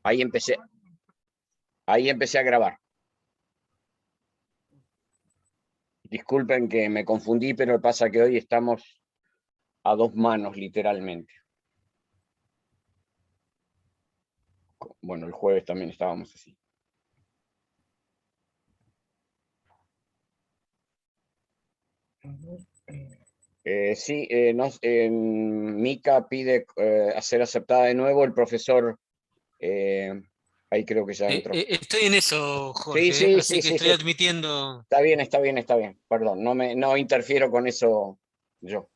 Ahí empecé, ahí empecé a grabar. Disculpen que me confundí, pero pasa que hoy estamos a dos manos, literalmente. Bueno, el jueves también estábamos así. Sí, Mica pide ser aceptada de nuevo. El profesor, ahí creo que ya entró. Estoy en eso, Sí, Jorge, sí, así sí, que sí, estoy sí. admitiendo. Está bien, está bien, está bien. Perdón, no interfiero con eso yo.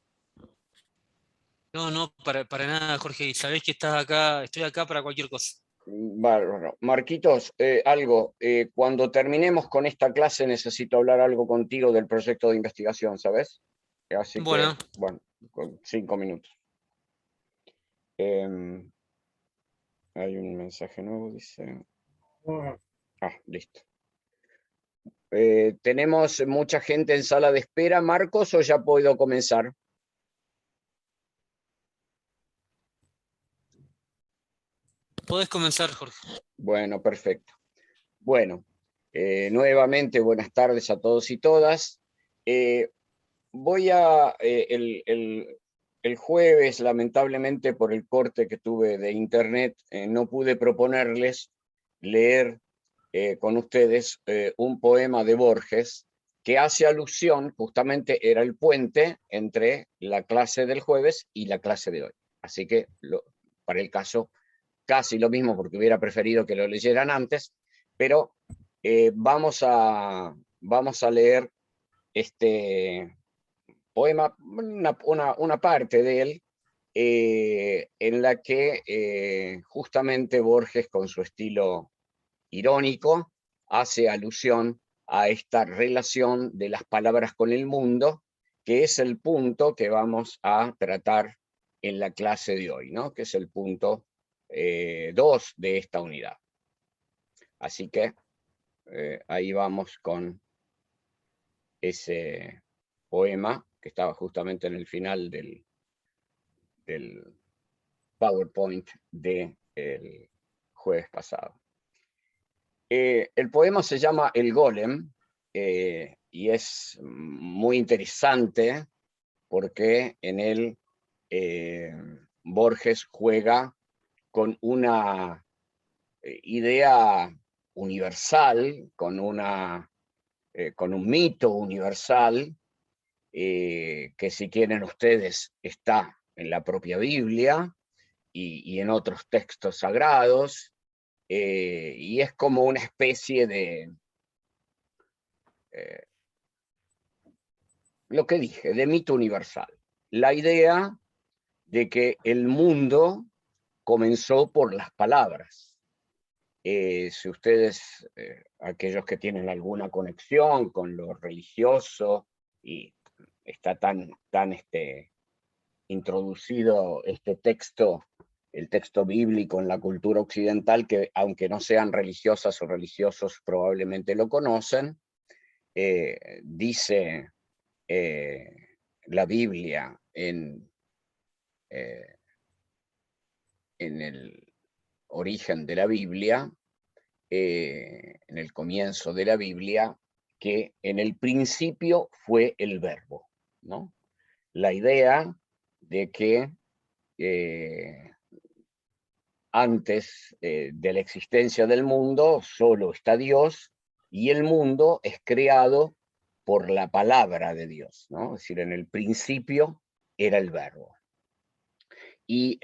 No, no, para nada, Jorge. Y sabés que estás acá, estoy acá para cualquier cosa. Bárbaro. Marquitos, algo. Cuando terminemos con esta clase necesito hablar algo contigo del proyecto de investigación, ¿sabes? Así que, Bueno, bueno, con 5 minutos. Em, hay un mensaje nuevo, dice. Ah, listo. ¿Tenemos mucha gente en sala de espera, Marcos, o ya puedo comenzar? podés comenzar, Jorge. Bueno, perfecto. Bueno, nuevamente buenas tardes a todos y todas. Eh, voy a, el jueves, lamentablemente por el corte que tuve de internet, no pude proponerles leer con ustedes un poema de Borges que hace alusión, justamente era el puente entre la clase del jueves y la clase de hoy. Así que para el caso, casi lo mismo porque hubiera preferido que lo leyeran antes, pero vamos a leer este poema, una parte de él, en la que justamente Borges, con su estilo irónico, hace alusión a esta relación de las palabras con el mundo, que es el punto que vamos a tratar en la clase de hoy, ¿no? Que es el punto 2 de esta unidad. Así que ahí vamos con ese poema que estaba justamente en el final del PowerPoint del jueves pasado. El poema se llama El Golem y es muy interesante porque en él Borges juega con una idea universal, con un mito universal, que si quieren ustedes está en la propia Biblia y en otros textos sagrados, y es como una especie de, eh, lo que dije, de mito universal. La idea de que el mundo comenzó por las palabras. Si ustedes, aquellos que tienen alguna conexión con lo religioso, y está tan introducido este texto, el texto bíblico en la cultura occidental, que aunque no sean religiosas o religiosos probablemente lo conocen, dice la Biblia eh, en el origen de la Biblia, en el comienzo de la Biblia, que en el principio fue el verbo, ¿no? La idea de que antes de la existencia del mundo solo está Dios y el mundo es creado por la palabra de Dios, ¿no? Es decir, en el principio era el verbo. Y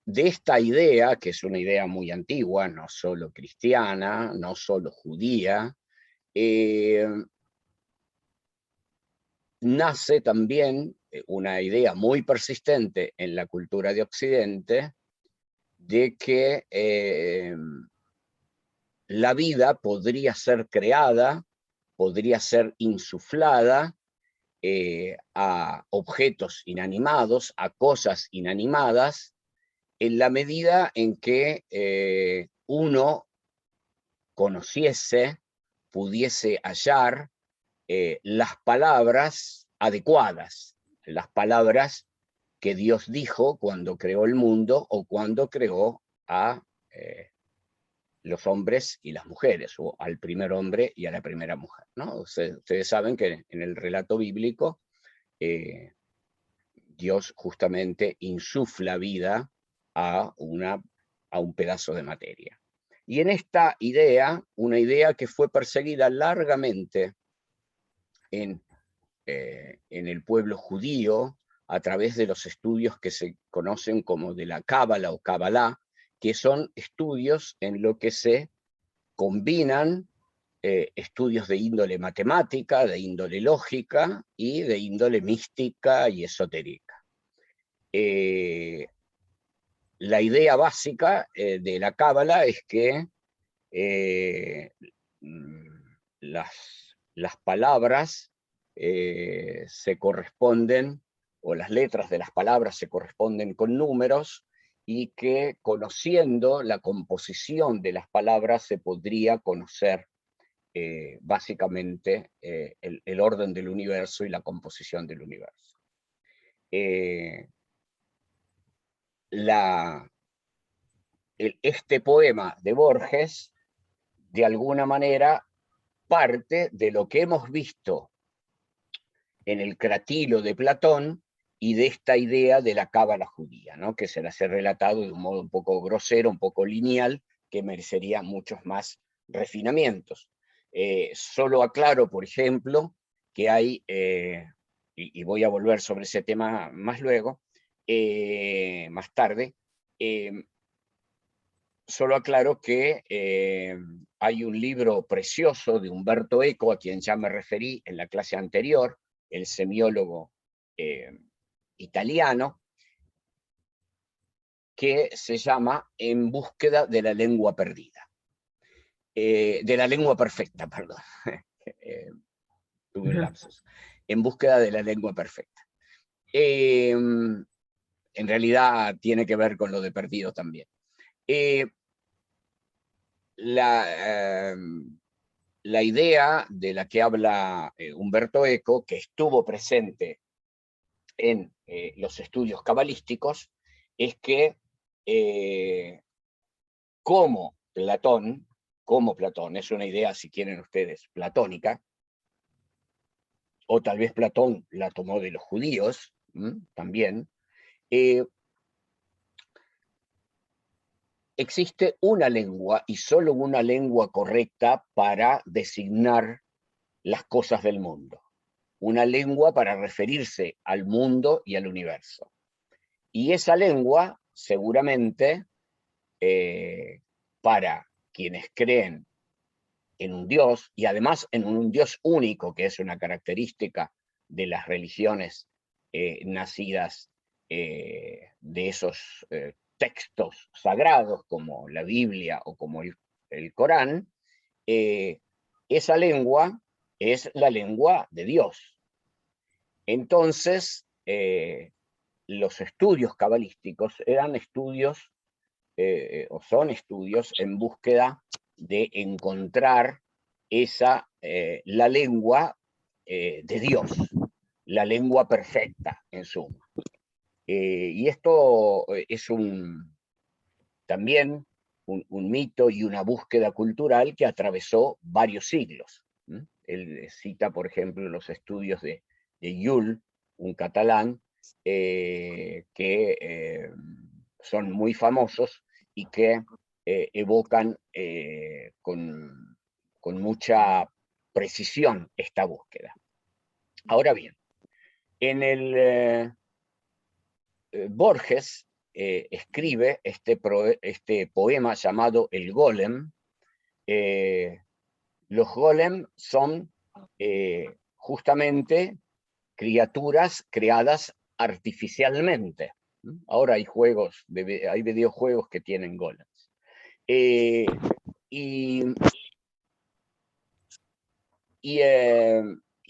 de esta idea, que es una idea muy antigua, no solo cristiana, no solo judía, eh, nace también una idea muy persistente en la cultura de Occidente de que la vida podría ser creada, podría ser insuflada a objetos inanimados, a cosas inanimadas, en la medida en que uno conociese, pudiese hallar las palabras adecuadas, las palabras que Dios dijo cuando creó el mundo o cuando creó a los hombres y las mujeres, o al primer hombre y a la primera mujer, ¿no? Ustedes saben que en el relato bíblico Dios justamente insufla vida a un pedazo de materia. Y en esta idea, una idea que fue perseguida largamente en el pueblo judío a través de los estudios que se conocen como de la Cábala o Kabbalah, que son estudios en lo que se combinan estudios de índole matemática, de índole lógica y de índole mística y esotérica. La idea básica de la Cábala es que las palabras se corresponden, o las letras de las palabras se corresponden con números, y que conociendo la composición de las palabras se podría conocer básicamente el orden del universo y la composición del universo. Este poema de Borges, de alguna manera, parte de lo que hemos visto en el Cratilo de Platón y de esta idea de la cábala judía, ¿no? Que se las he relatado de un modo un poco grosero, un poco lineal, que merecería muchos más refinamientos. Solo aclaro, por ejemplo, que hay, y voy a volver sobre ese tema más luego, más tarde, solo aclaro que hay un libro precioso de Umberto Eco, a quien ya me referí en la clase anterior, el semiólogo italiano, que se llama En búsqueda de la lengua perdida. De la lengua perfecta, perdón. Tuve un lapsus. En búsqueda de la lengua perfecta. En realidad tiene que ver con lo de perdido también. La idea de la que habla Umberto Eco, que estuvo presente en los estudios cabalísticos, es que como Platón, es una idea, si quieren ustedes, platónica, o tal vez Platón la tomó de los judíos, también, existe una lengua, y solo una lengua correcta, para designar las cosas del mundo. Una lengua para referirse al mundo y al universo. Y esa lengua, seguramente, para quienes creen en un Dios, y además en un Dios único, que es una característica de las religiones nacidas de esos textos sagrados, como la Biblia o como el Corán, esa lengua es la lengua de Dios. Entonces, los estudios cabalísticos eran estudios, o son estudios en búsqueda de encontrar la lengua de Dios, la lengua perfecta, en suma. Y esto es también un mito y una búsqueda cultural que atravesó varios siglos. Él cita, por ejemplo, los estudios de Llull, un catalán, que son muy famosos y que evocan con mucha precisión esta búsqueda. Ahora bien, en el Borges escribe este poema llamado El Golem. Los golem son justamente criaturas creadas artificialmente. Ahora hay hay videojuegos que tienen golems. Y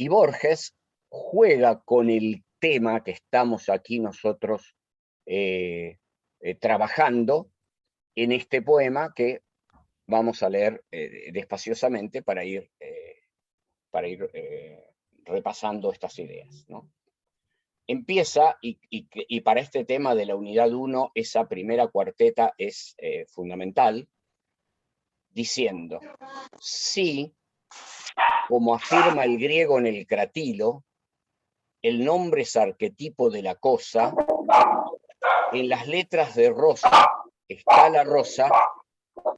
Borges juega con el tema que estamos aquí nosotros trabajando en este poema, que vamos a leer despaciosamente para ir repasando estas ideas, ¿no? empieza, y para este tema de la unidad 1, esa primera cuarteta es fundamental, diciendo, sí, como afirma el griego en el cratilo, el nombre es arquetipo de la cosa, en las letras de rosa está la rosa.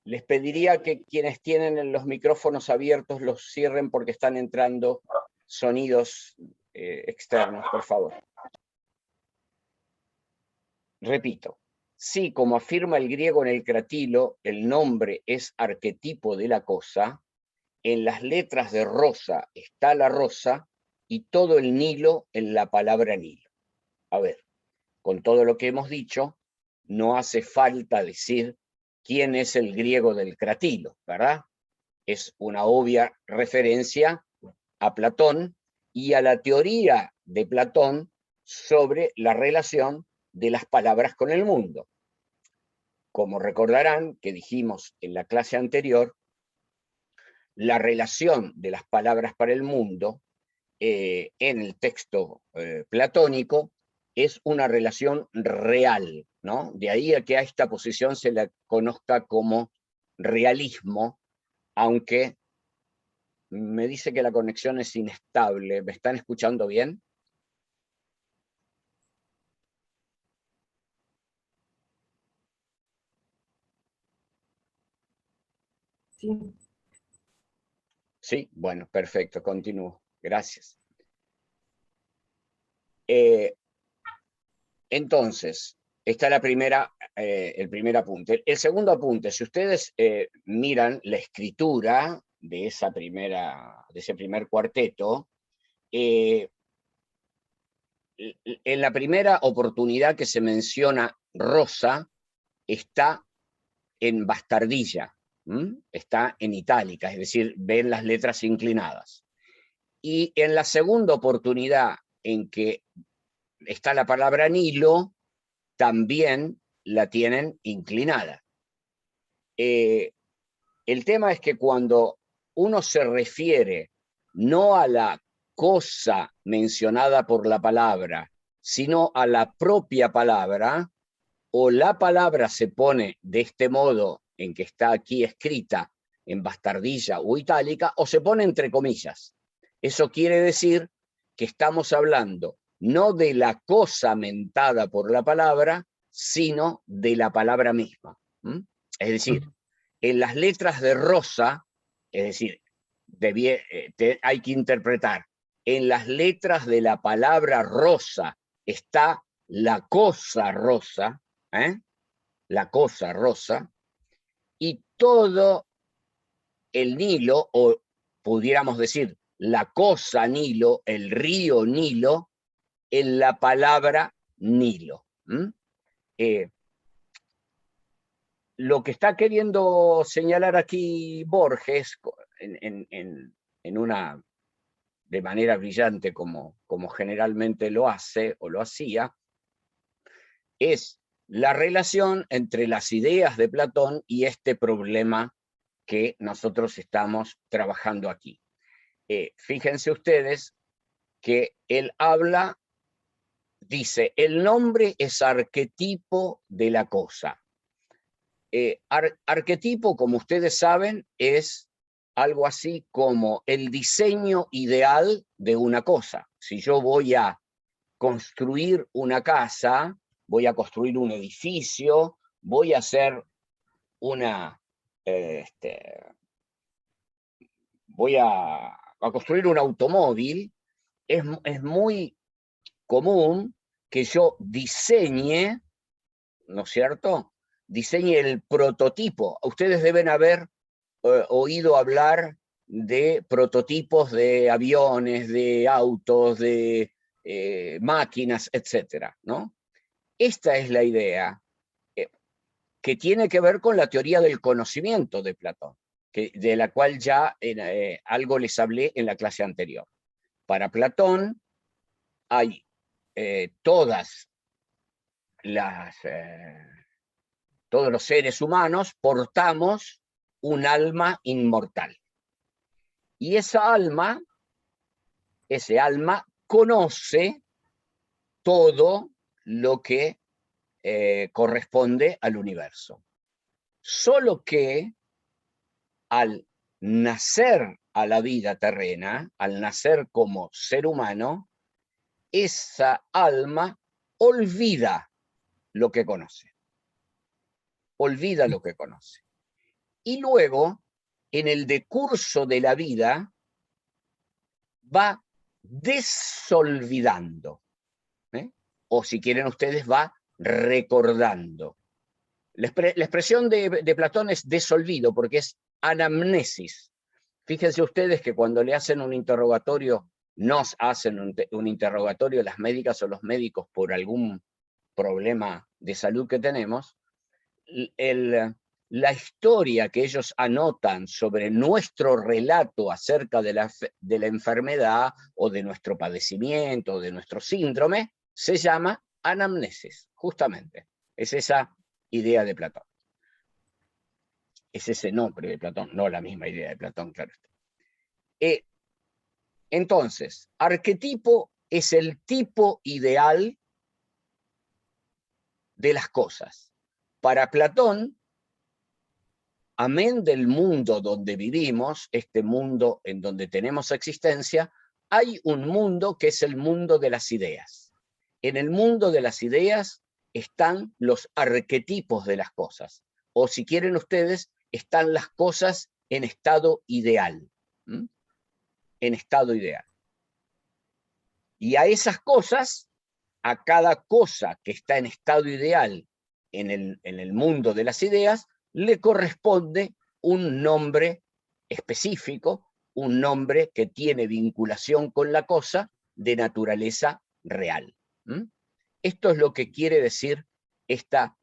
Les pediría que quienes tienen los micrófonos abiertos los cierren porque están entrando sonidos externos, por favor. Repito, sí, como afirma el griego en el cratilo, el nombre es arquetipo de la cosa, en las letras de rosa está la rosa y todo el Nilo en la palabra Nilo. A ver, con todo lo que hemos dicho, no hace falta decir quién es el griego del cratilo, ¿verdad? Es una obvia referencia a Platón y a la teoría de Platón sobre la relación de las palabras con el mundo. Como recordarán que dijimos en la clase anterior, la relación de las palabras para el mundo en el texto platónico es una relación real, ¿no? De ahí a que a esta posición se la conozca como realismo, aunque me dice que la conexión es inestable. ¿Me están escuchando bien? Sí. Sí, bueno, perfecto, continúo. Gracias. Entonces, esta es la primera, el primer apunte. El segundo apunte, si ustedes miran la escritura de ese primer cuarteto, en la primera oportunidad que se menciona Rosa, está en bastardilla, está en itálica, es decir, ven las letras inclinadas. Y en la segunda oportunidad en que está la palabra Nilo, también la tienen inclinada. El tema es que cuando uno se refiere no a la cosa mencionada por la palabra, sino a la propia palabra, o la palabra se pone de este modo en que está aquí escrita en bastardilla o itálica, o se pone entre comillas. Eso quiere decir que estamos hablando no de la cosa mentada por la palabra, sino de la palabra misma. Es decir, en las letras de Rosa, es decir, hay que interpretar, en las letras de la palabra rosa está la cosa rosa, la cosa rosa, y todo el Nilo, o pudiéramos decir la cosa Nilo, el río Nilo, en la palabra Nilo. Lo que está queriendo señalar aquí Borges, de manera brillante como generalmente lo hace o lo hacía, es la relación entre las ideas de Platón y este problema que nosotros estamos trabajando aquí. Fíjense ustedes que él habla, dice, el nombre es arquetipo de la cosa. Arquetipo, como ustedes saben, es algo así como el diseño ideal de una cosa. Si yo voy a construir una casa, voy a construir un edificio, voy a hacer voy a construir un automóvil, es muy común que yo diseñe, ¿no es cierto? Diseñe el prototipo. Ustedes deben haber oído hablar de prototipos de aviones, de autos, de máquinas, etcétera, ¿no? Esta es la idea que tiene que ver con la teoría del conocimiento de Platón, de la cual ya algo les hablé en la clase anterior. Para Platón hay todos los seres humanos portamos un alma inmortal. Y ese alma conoce todo lo que corresponde al universo. Solo que al nacer a la vida terrena, al nacer como ser humano, esa alma olvida lo que conoce. Olvida lo que conoce. Y luego, en el decurso de la vida, va desolvidando. O si quieren ustedes, va recordando. La expresión de Platón es desolvido, porque es anamnesis. Fíjense ustedes que cuando le hacen un interrogatorio, nos hacen un interrogatorio las médicas o los médicos por algún problema de salud que tenemos, la historia que ellos anotan sobre nuestro relato acerca de la enfermedad o de nuestro padecimiento o de nuestro síndrome se llama anamnesis, justamente. Es esa idea de Platón. Es ese nombre de Platón, no la misma idea de Platón, claro está. Entonces, arquetipo es el tipo ideal de las cosas. Para Platón, amén del mundo donde vivimos, este mundo en donde tenemos existencia, hay un mundo que es el mundo de las ideas. En el mundo de las ideas están los arquetipos de las cosas, o si quieren ustedes, están las cosas en estado ideal. En estado ideal. Y a esas cosas, a cada cosa que está en estado ideal en el mundo de las ideas, le corresponde un nombre específico, un nombre que tiene vinculación con la cosa de naturaleza real. Esto es lo que quiere decir esta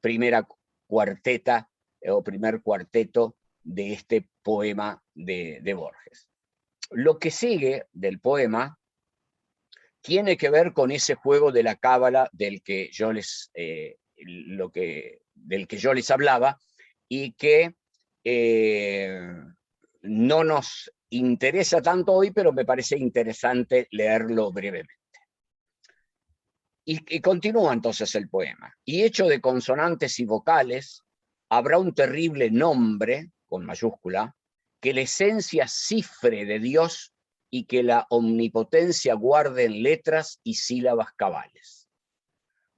primera cuarteta o primer cuarteto de este poema de Borges. Lo que sigue del poema tiene que ver con ese juego de la cábala del que yo les hablaba y que no nos interesa tanto hoy, pero me parece interesante leerlo brevemente. Y continúa entonces el poema. Y hecho de consonantes y vocales, habrá un terrible nombre, con mayúscula, que la esencia cifre de Dios y que la omnipotencia guarde en letras y sílabas cabales.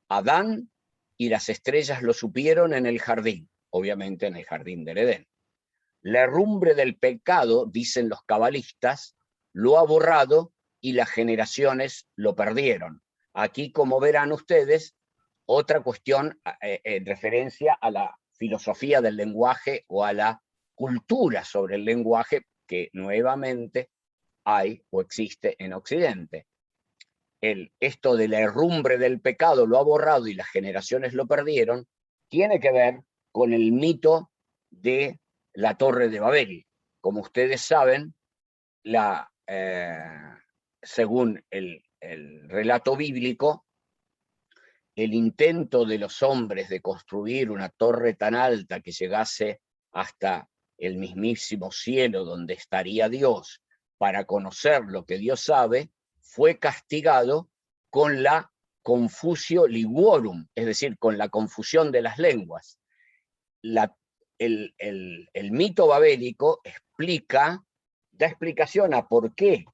Adán y las estrellas lo supieron en el jardín, obviamente en el jardín del Edén. La herrumbre del pecado, dicen los cabalistas, lo ha borrado y las generaciones lo perdieron. Aquí, como verán ustedes, otra cuestión en referencia a la filosofía del lenguaje o a la cultura sobre el lenguaje que nuevamente hay o existe en Occidente. Esto de la herrumbre del pecado lo ha borrado y las generaciones lo perdieron, tiene que ver con el mito de la Torre de Babel. Como ustedes saben, según el relato bíblico, el intento de los hombres de construir una torre tan alta que llegase hasta el mismísimo cielo donde estaría Dios para conocer lo que Dios sabe, fue castigado con la confusio linguorum, es decir, con la confusión de las lenguas. El mito babélico da explicación a por qué,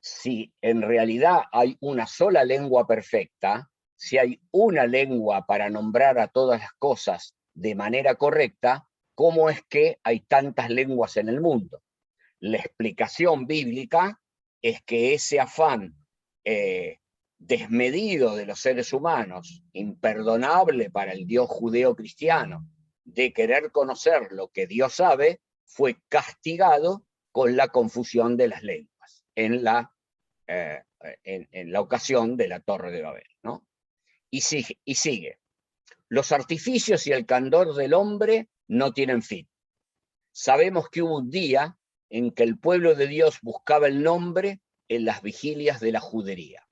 si en realidad hay una sola lengua perfecta, si hay una lengua para nombrar a todas las cosas de manera correcta, ¿cómo es que hay tantas lenguas en el mundo? La explicación bíblica es que ese afán desmedido de los seres humanos, imperdonable para el Dios judeo-cristiano, de querer conocer lo que Dios sabe, fue castigado con la confusión de las lenguas en la ocasión de la Torre de Babel, ¿no? Y sigue. Los artificios y el candor del hombre no tienen fin. Sabemos que hubo un día en que el pueblo de Dios buscaba el nombre en las vigilias de la judería.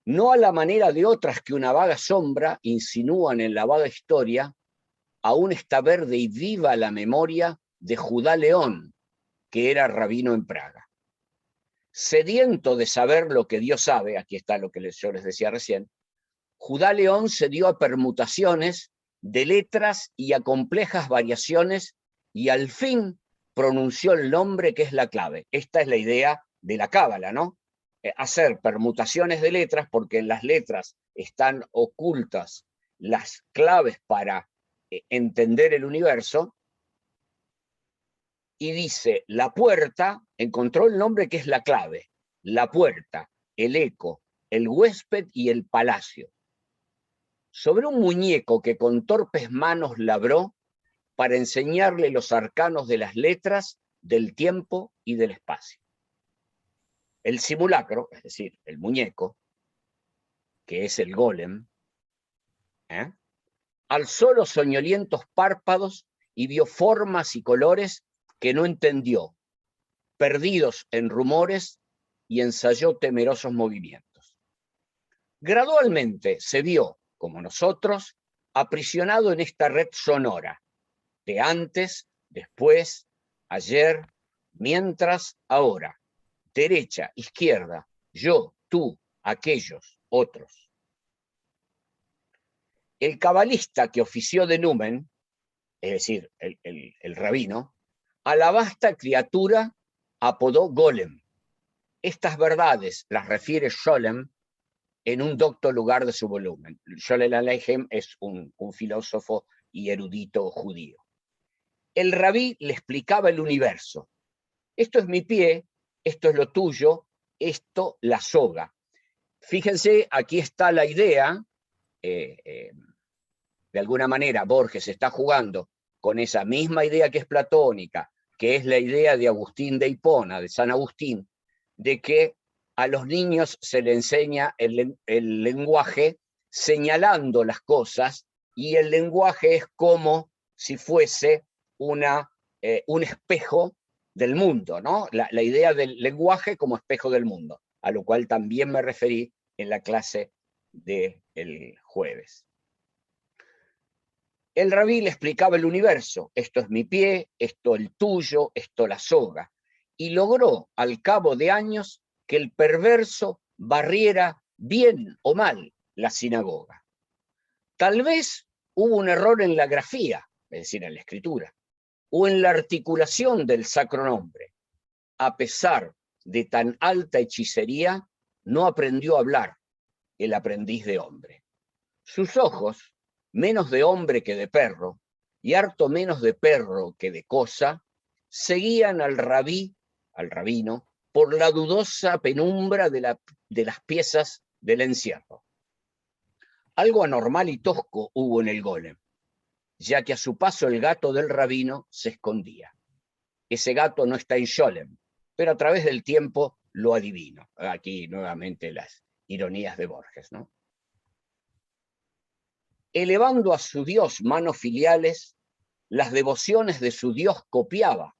No a la manera de otras que una vaga sombra insinúan en la vaga historia, aún está verde y viva la memoria de Judá León, que era rabino en Praga. Sediento de saber lo que Dios sabe, aquí está lo que yo les decía recién, Judá León se dio a permutaciones de letras y a complejas variaciones y al fin pronunció el nombre que es la clave. Esta es la idea de la cábala, ¿no? Hacer permutaciones de letras porque en las letras están ocultas las claves para entender el universo, y dice, la puerta, encontró el nombre que es la clave, la puerta, el eco, el huésped y el palacio. Sobre un muñeco que con torpes manos labró para enseñarle los arcanos de las letras, del tiempo y del espacio. El simulacro, es decir, el muñeco, que es el golem, alzó los soñolientos párpados y vio formas y colores que no entendió, perdidos en rumores, y ensayó temerosos movimientos. Gradualmente se vio, como nosotros, aprisionado en esta red sonora, de antes, después, ayer, mientras, ahora, derecha, izquierda, yo, tú, aquellos, otros. El cabalista que ofició de numen, es decir, el rabino, a la vasta criatura apodó Golem. Estas verdades las refiere Scholem en un docto lugar de su volumen. Sholem Aleichem es un filósofo y erudito judío. El rabí le explicaba el universo. Esto es mi pie, esto es lo tuyo, esto la soga. Fíjense, aquí está la idea, de alguna manera Borges está jugando con esa misma idea que es platónica, que es la idea de Agustín de Hipona, de San Agustín, de que a los niños se le enseña el lenguaje señalando las cosas, y el lenguaje es como si fuese un espejo del mundo, ¿no? La idea del lenguaje como espejo del mundo, a lo cual también me referí en la clase del jueves. El rabí le explicaba el universo, esto es mi pie, esto el tuyo, esto la soga, y logró al cabo de años que el perverso barriera bien o mal la sinagoga. Tal vez hubo un error en la grafía, es decir, en la escritura, o en la articulación del sacro nombre. A pesar de tan alta hechicería, no aprendió a hablar el aprendiz de hombre. Sus ojos, menos de hombre que de perro, y harto menos de perro que de cosa, seguían al rabino, por la dudosa penumbra de las piezas del encierro. Algo anormal y tosco hubo en el golem, ya que a su paso el gato del rabino se escondía. Ese gato no está en Scholem, pero a través del tiempo lo adivino. Aquí nuevamente las ironías de Borges, ¿no? Elevando a su Dios manos filiales, las devociones de su Dios copiaba,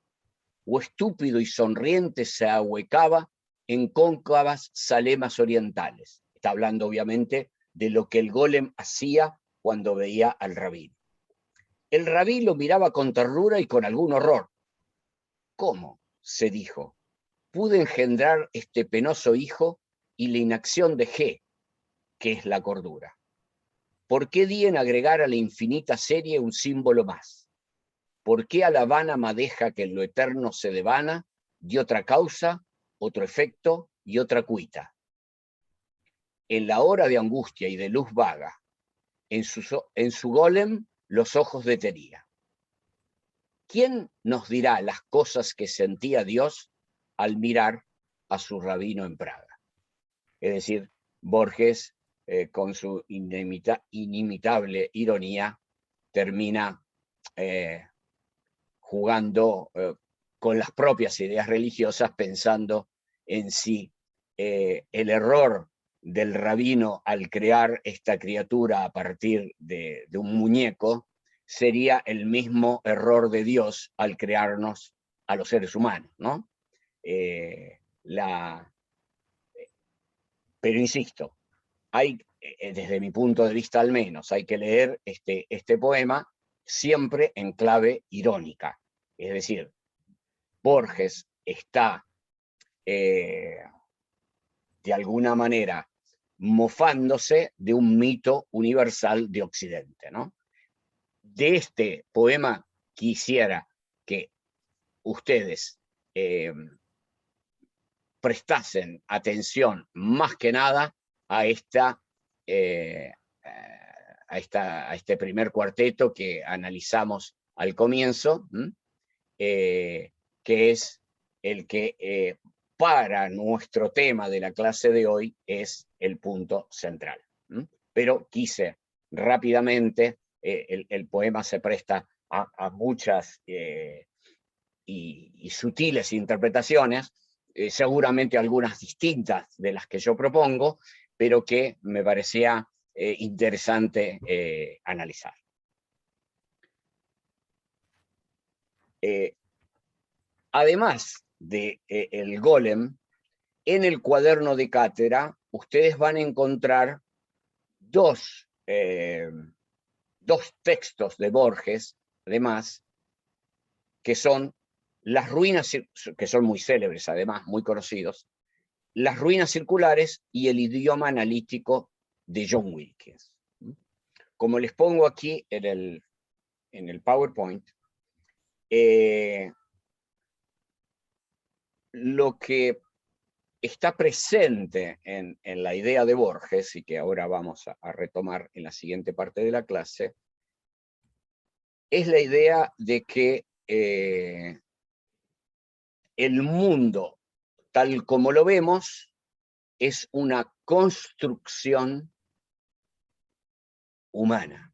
o estúpido y sonriente se ahuecaba en cóncavas zalemas orientales. Está hablando obviamente de lo que el golem hacía cuando veía al rabí. El rabí lo miraba con ternura y con algún horror. ¿Cómo? Se dijo. Pude engendrar este penoso hijo y la inacción de G, que es la cordura. ¿Por qué di en agregar a la infinita serie un símbolo más? ¿Por qué a la vana madeja que en lo eterno se devana dio otra causa, otro efecto y otra cuita? En la hora de angustia y de luz vaga, en su golem los ojos detenía. ¿Quién nos dirá las cosas que sentía Dios al mirar a su rabino en Praga? Es decir, Borges, con su inimitable ironía, termina jugando con las propias ideas religiosas, pensando en si el error del rabino al crear esta criatura a partir de un muñeco sería el mismo error de Dios al crearnos a los seres humanos, ¿no? Pero insisto, hay, desde mi punto de vista al menos, hay que leer este poema siempre en clave irónica. Es decir, Borges está de alguna manera, mofándose de un mito universal de Occidente, ¿no? De este poema quisiera que ustedes prestasen atención más que nada a, a este primer cuarteto que analizamos al comienzo, que es el que para nuestro tema de la clase de hoy es el punto central. Pero quise rápidamente, el poema se presta a muchas y sutiles interpretaciones, seguramente algunas distintas de las que yo propongo, pero que me parecía interesante analizar. Además de el golem, en el cuaderno de cátedra ustedes van a encontrar dos textos de Borges, además, que son las ruinas, que son muy célebres además, muy conocidos, las ruinas circulares y el idioma analítico de John Wilkins. Como les pongo aquí en el PowerPoint, lo que está presente en la idea de Borges, y que ahora vamos a retomar en la siguiente parte de la clase, es la idea de que el mundo, tal como lo vemos, es una construcción humana.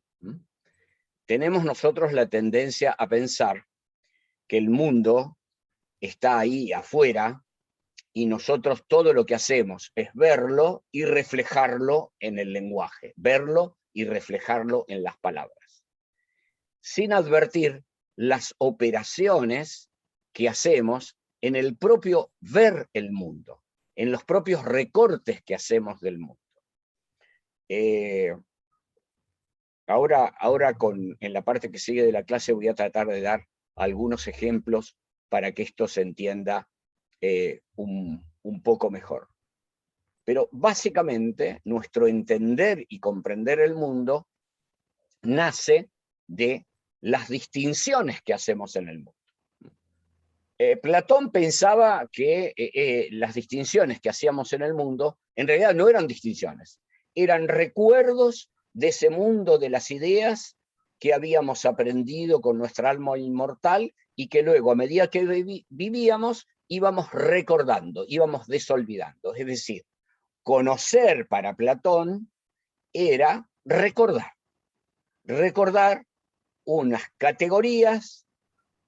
Tenemos nosotros la tendencia a pensar que el mundo está ahí afuera y nosotros todo lo que hacemos es verlo y reflejarlo en el lenguaje, verlo y reflejarlo en las palabras, sin advertir las operaciones que hacemos en el propio ver el mundo, en los propios recortes que hacemos del mundo. Ahora en la parte que sigue de la clase voy a tratar de dar algunos ejemplos para que esto se entienda un poco mejor. Pero básicamente nuestro entender y comprender el mundo nace de las distinciones que hacemos en el mundo. Platón pensaba que las distinciones que hacíamos en el mundo en realidad no eran distinciones, eran recuerdos de ese mundo de las ideas que habíamos aprendido con nuestra alma inmortal y que luego, a medida que vivíamos, íbamos recordando, íbamos desolvidando. Es decir, conocer para Platón era recordar. Recordar unas categorías,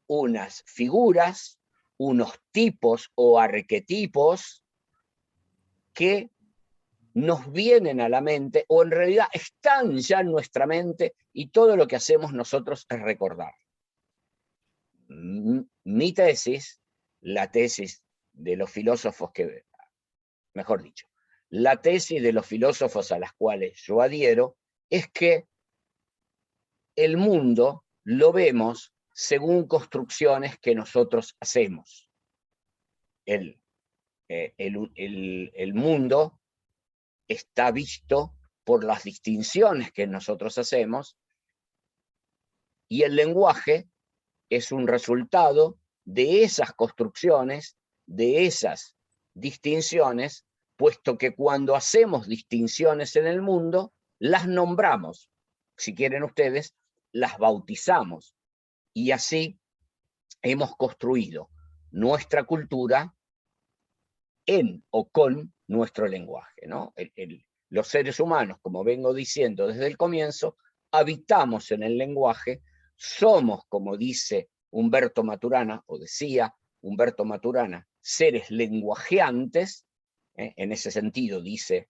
unas figuras, unos tipos o arquetipos que nos vienen a la mente o en realidad están ya en nuestra mente y todo lo que hacemos nosotros es recordar. Mi tesis, la tesis de los filósofos mejor dicho, la tesis de los filósofos a las cuales yo adhiero es que el mundo lo vemos según construcciones que nosotros hacemos. El mundo está visto por las distinciones que nosotros hacemos y el lenguaje es un resultado de esas construcciones, de esas distinciones, puesto que cuando hacemos distinciones en el mundo, las nombramos, si quieren ustedes, las bautizamos, y así hemos construido nuestra cultura en o con nuestro lenguaje, ¿no? Los seres humanos, como vengo diciendo desde el comienzo, habitamos en el lenguaje, somos, como dice Humberto Maturana, o decía Humberto Maturana, seres lenguajeantes, en ese sentido dice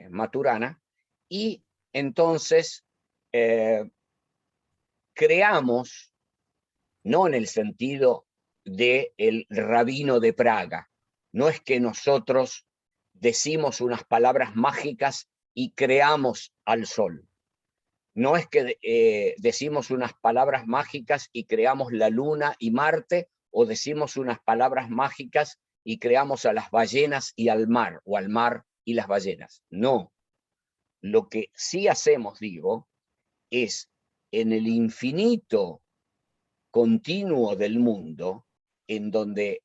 Maturana, y entonces creamos, no en el sentido del rabino de Praga, no es que nosotros decimos unas palabras mágicas y creamos al sol. No es que decimos unas palabras mágicas y creamos la luna y Marte, o decimos unas palabras mágicas y creamos a las ballenas y al mar, o al mar y las ballenas. No. Lo que sí hacemos, digo, es en el infinito continuo del mundo, en donde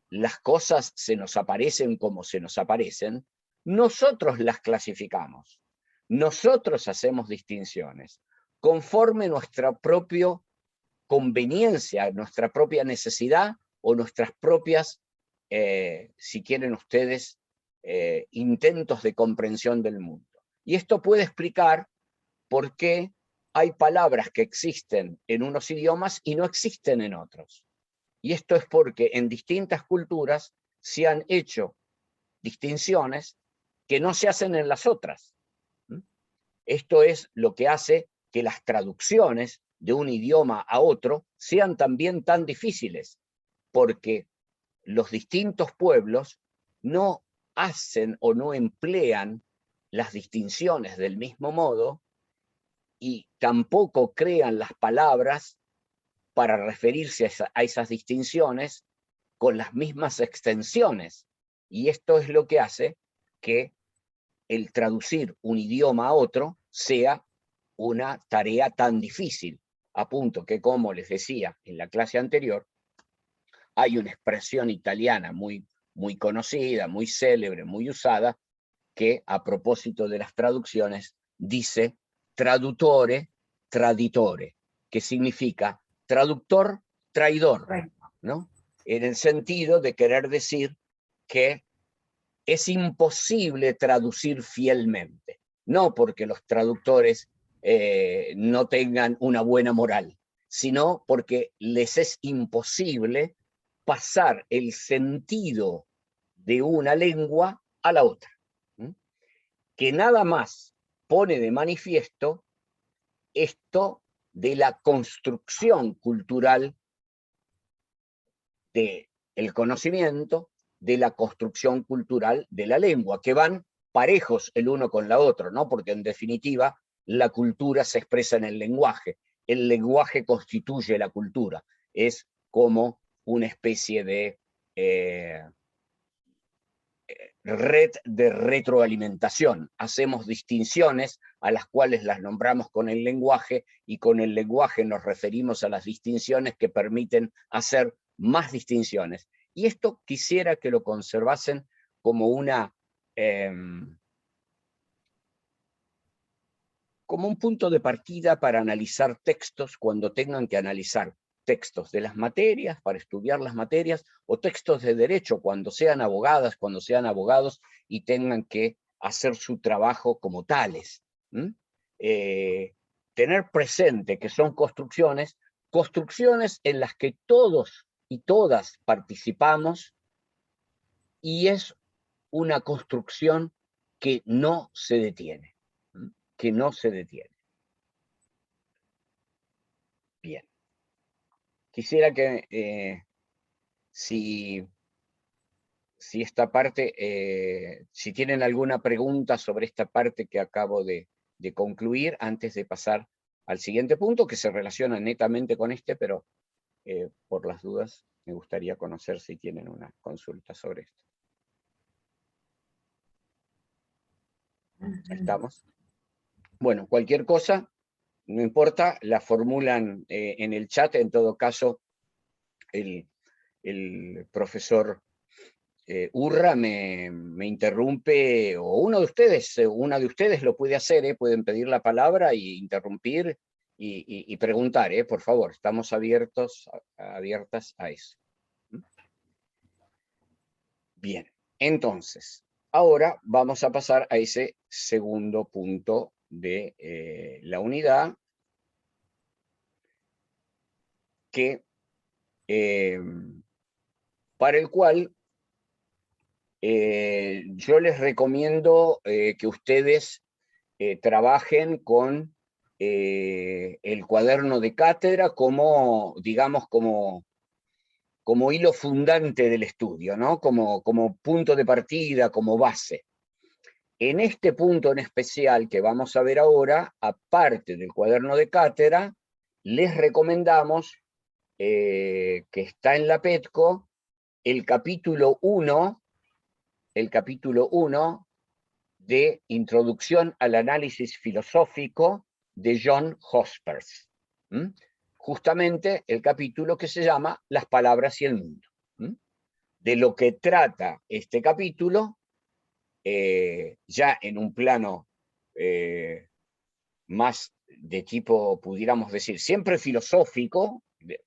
las cosas se nos aparecen como se nos aparecen, nosotros las clasificamos. Nosotros hacemos distinciones conforme nuestra propia conveniencia, nuestra propia necesidad o nuestras propias, si quieren ustedes, intentos de comprensión del mundo. Y esto puede explicar por qué hay palabras que existen en unos idiomas y no existen en otros. Y esto es porque en distintas culturas se han hecho distinciones que no se hacen en las otras. Esto es lo que hace que las traducciones de un idioma a otro sean también tan difíciles, porque los distintos pueblos no hacen o no emplean las distinciones del mismo modo y tampoco crean las palabras para referirse a esas distinciones con las mismas extensiones. Y esto es lo que hace que el traducir un idioma a otro sea una tarea tan difícil, a punto que, como les decía en la clase anterior, hay una expresión italiana muy conocida, muy célebre, muy usada, que a propósito de las traducciones dice traduttore, traditore, que significa traductor, traidor, ¿no? En el sentido de querer decir que es imposible traducir fielmente, no porque los traductores no tengan una buena moral, sino porque les es imposible pasar el sentido de una lengua a la otra, que nada más pone de manifiesto esto de la construcción cultural del conocimiento, de la construcción cultural de la lengua, que van parejos el uno con la otra, ¿no? Porque en definitiva la cultura se expresa en el lenguaje constituye la cultura, es como una especie de red de retroalimentación. Hacemos distinciones a las cuales las nombramos con el lenguaje y con el lenguaje nos referimos a las distinciones que permiten hacer más distinciones. Y esto quisiera que lo conservasen como como un punto de partida para analizar textos cuando tengan que analizar textos de las materias, para estudiar las materias, o textos de derecho cuando sean abogadas, cuando sean abogados y tengan que hacer su trabajo como tales. Tener presente que son construcciones en las que todos y todas participamos, y es una construcción que no se detiene, que no se detiene. Bien. Quisiera que si esta parte, si tienen alguna pregunta sobre esta parte que acabo de concluir, antes de pasar al siguiente punto, que se relaciona netamente con este, pero por las dudas me gustaría conocer si tienen una consulta sobre esto. ¿Estamos? Bueno, cualquier cosa, no importa, la formulan en el chat. En todo caso, el profesor Urra me interrumpe, o una de ustedes lo puede hacer, pueden pedir la palabra e interrumpir y preguntar, por favor, estamos abiertas a eso. Bien, entonces, ahora vamos a pasar a ese segundo punto de la unidad, que para el cual yo les recomiendo que ustedes trabajen con el cuaderno de cátedra como, digamos, como hilo fundante del estudio, ¿no? Como punto de partida, como base. En este punto en especial que vamos a ver ahora, aparte del cuaderno de cátedra, les recomendamos que está en la PETCO, el capítulo 1 de Introducción al Análisis Filosófico de John Hospers. Justamente el capítulo que se llama Las palabras y el mundo. De lo que trata este capítulo, ya en un plano más de tipo, pudiéramos decir, siempre filosófico, de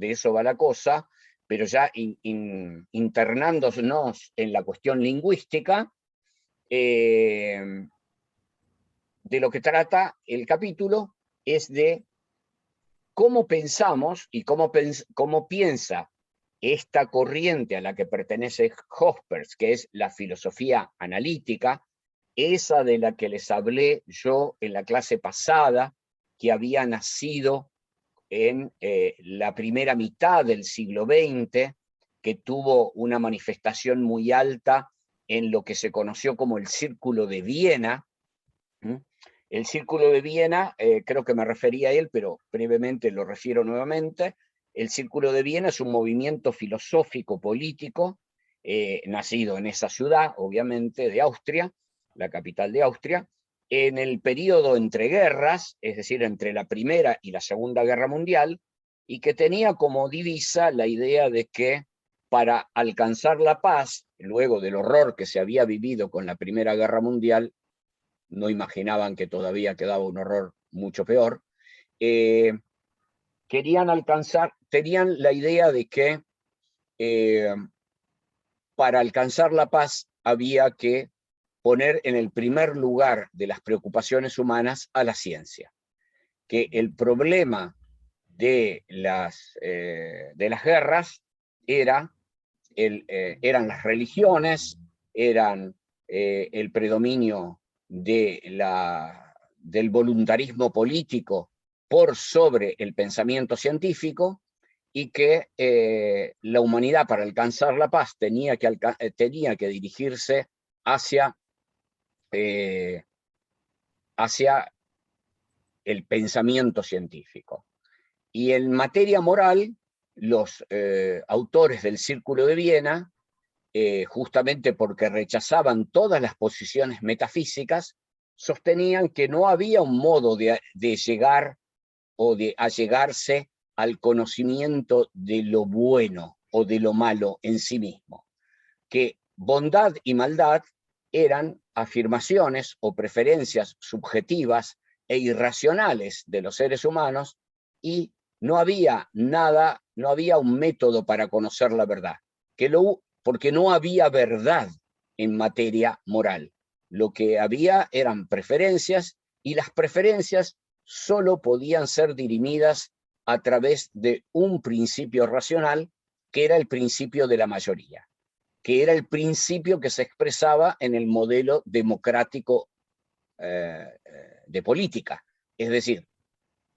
eso va la cosa, pero ya internándonos en la cuestión lingüística, de lo que trata el capítulo es de cómo pensamos y cómo piensa esta corriente a la que pertenece Hospers, que es la filosofía analítica, esa de la que les hablé yo en la clase pasada, que había nacido en la primera mitad del siglo XX, que tuvo una manifestación muy alta en lo que se conoció como el Círculo de Viena. El Círculo de Viena, creo que me refería a él, pero brevemente lo refiero nuevamente. El Círculo de Viena es un movimiento filosófico político nacido en esa ciudad, obviamente, de Austria, la capital de Austria, en el periodo entre guerras, es decir, entre la Primera y la Segunda Guerra Mundial, y que tenía como divisa la idea de que para alcanzar la paz, luego del horror que se había vivido con la Primera Guerra Mundial, no imaginaban que todavía quedaba un horror mucho peor, tenían la idea de que para alcanzar la paz había que poner en el primer lugar de las preocupaciones humanas a la ciencia, que el problema de las guerras eran las religiones, eran el predominio del voluntarismo político por sobre el pensamiento científico, y que la humanidad, para alcanzar la paz, tenía que dirigirse hacia el pensamiento científico. Y en materia moral, los autores del Círculo de Viena, justamente porque rechazaban todas las posiciones metafísicas, sostenían que no había un modo de llegar o de allegarse al conocimiento de lo bueno o de lo malo en sí mismo, que bondad y maldad eran afirmaciones o preferencias subjetivas e irracionales de los seres humanos, y no había nada, no había un método para conocer la verdad, porque no había verdad en materia moral. Lo que había eran preferencias, y las preferencias solo podían ser dirimidas a través de un principio racional, que era el principio de la mayoría, que era el principio que se expresaba en el modelo democrático de política. Es decir,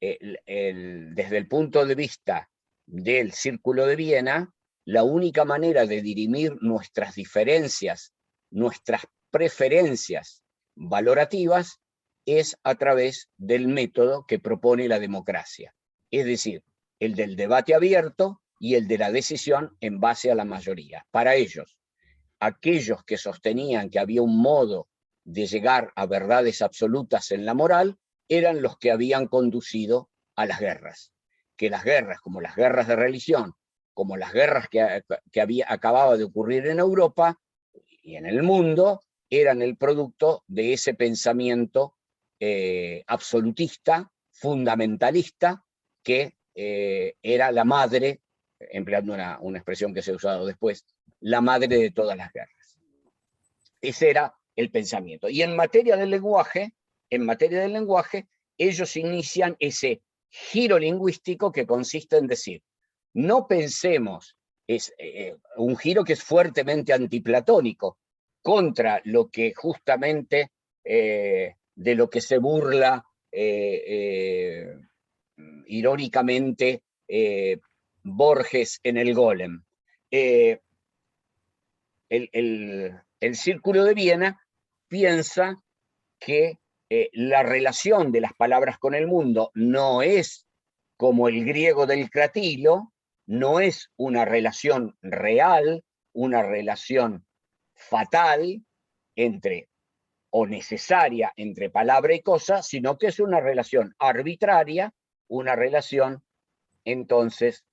desde el punto de vista del Círculo de Viena, la única manera de dirimir nuestras diferencias, nuestras preferencias valorativas, es a través del método que propone la democracia, es decir, el del debate abierto y el de la decisión en base a la mayoría. Para ellos, aquellos que sostenían que había un modo de llegar a verdades absolutas en la moral eran los que habían conducido a las guerras. Que las guerras, como las guerras de religión, como las guerras que acababa de ocurrir en Europa y en el mundo, eran el producto de ese pensamiento absolutista, fundamentalista, que era la madre, empleando una expresión que se ha usado después, la madre de todas las guerras. Ese era el pensamiento. Y en materia del lenguaje, ellos inician ese giro lingüístico que consiste en decir, no pensemos, es un giro que es fuertemente antiplatónico, contra lo que justamente de lo que se burla irónicamente Borges en el Golem. El Círculo de Viena piensa que la relación de las palabras con el mundo no es como el griego del cratilo, no es una relación real, una relación fatal entre o necesaria entre palabra y cosa, sino que es una relación arbitraria, una relación entonces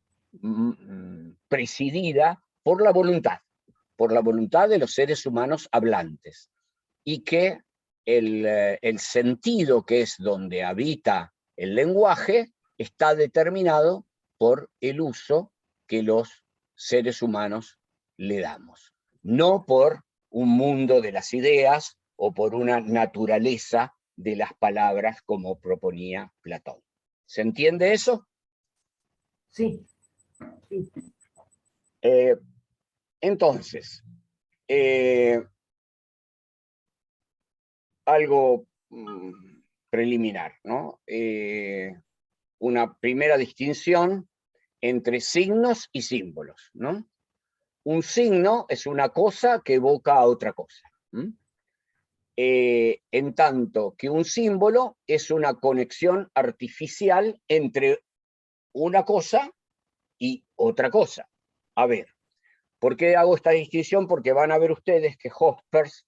presidida por la voluntad de los seres humanos hablantes, y que el sentido, que es donde habita el lenguaje, está determinado por el uso que los seres humanos le damos, no por un mundo de las ideas o por una naturaleza de las palabras como proponía Platón. ¿Se entiende eso? Sí, sí. Entonces, algo preliminar, ¿no? Una primera distinción entre signos y símbolos, ¿no? Un signo es una cosa que evoca a otra cosa. En tanto que un símbolo es una conexión artificial entre una cosa y otra cosa. A ver, ¿por qué hago esta distinción? Porque van a ver ustedes que Hospers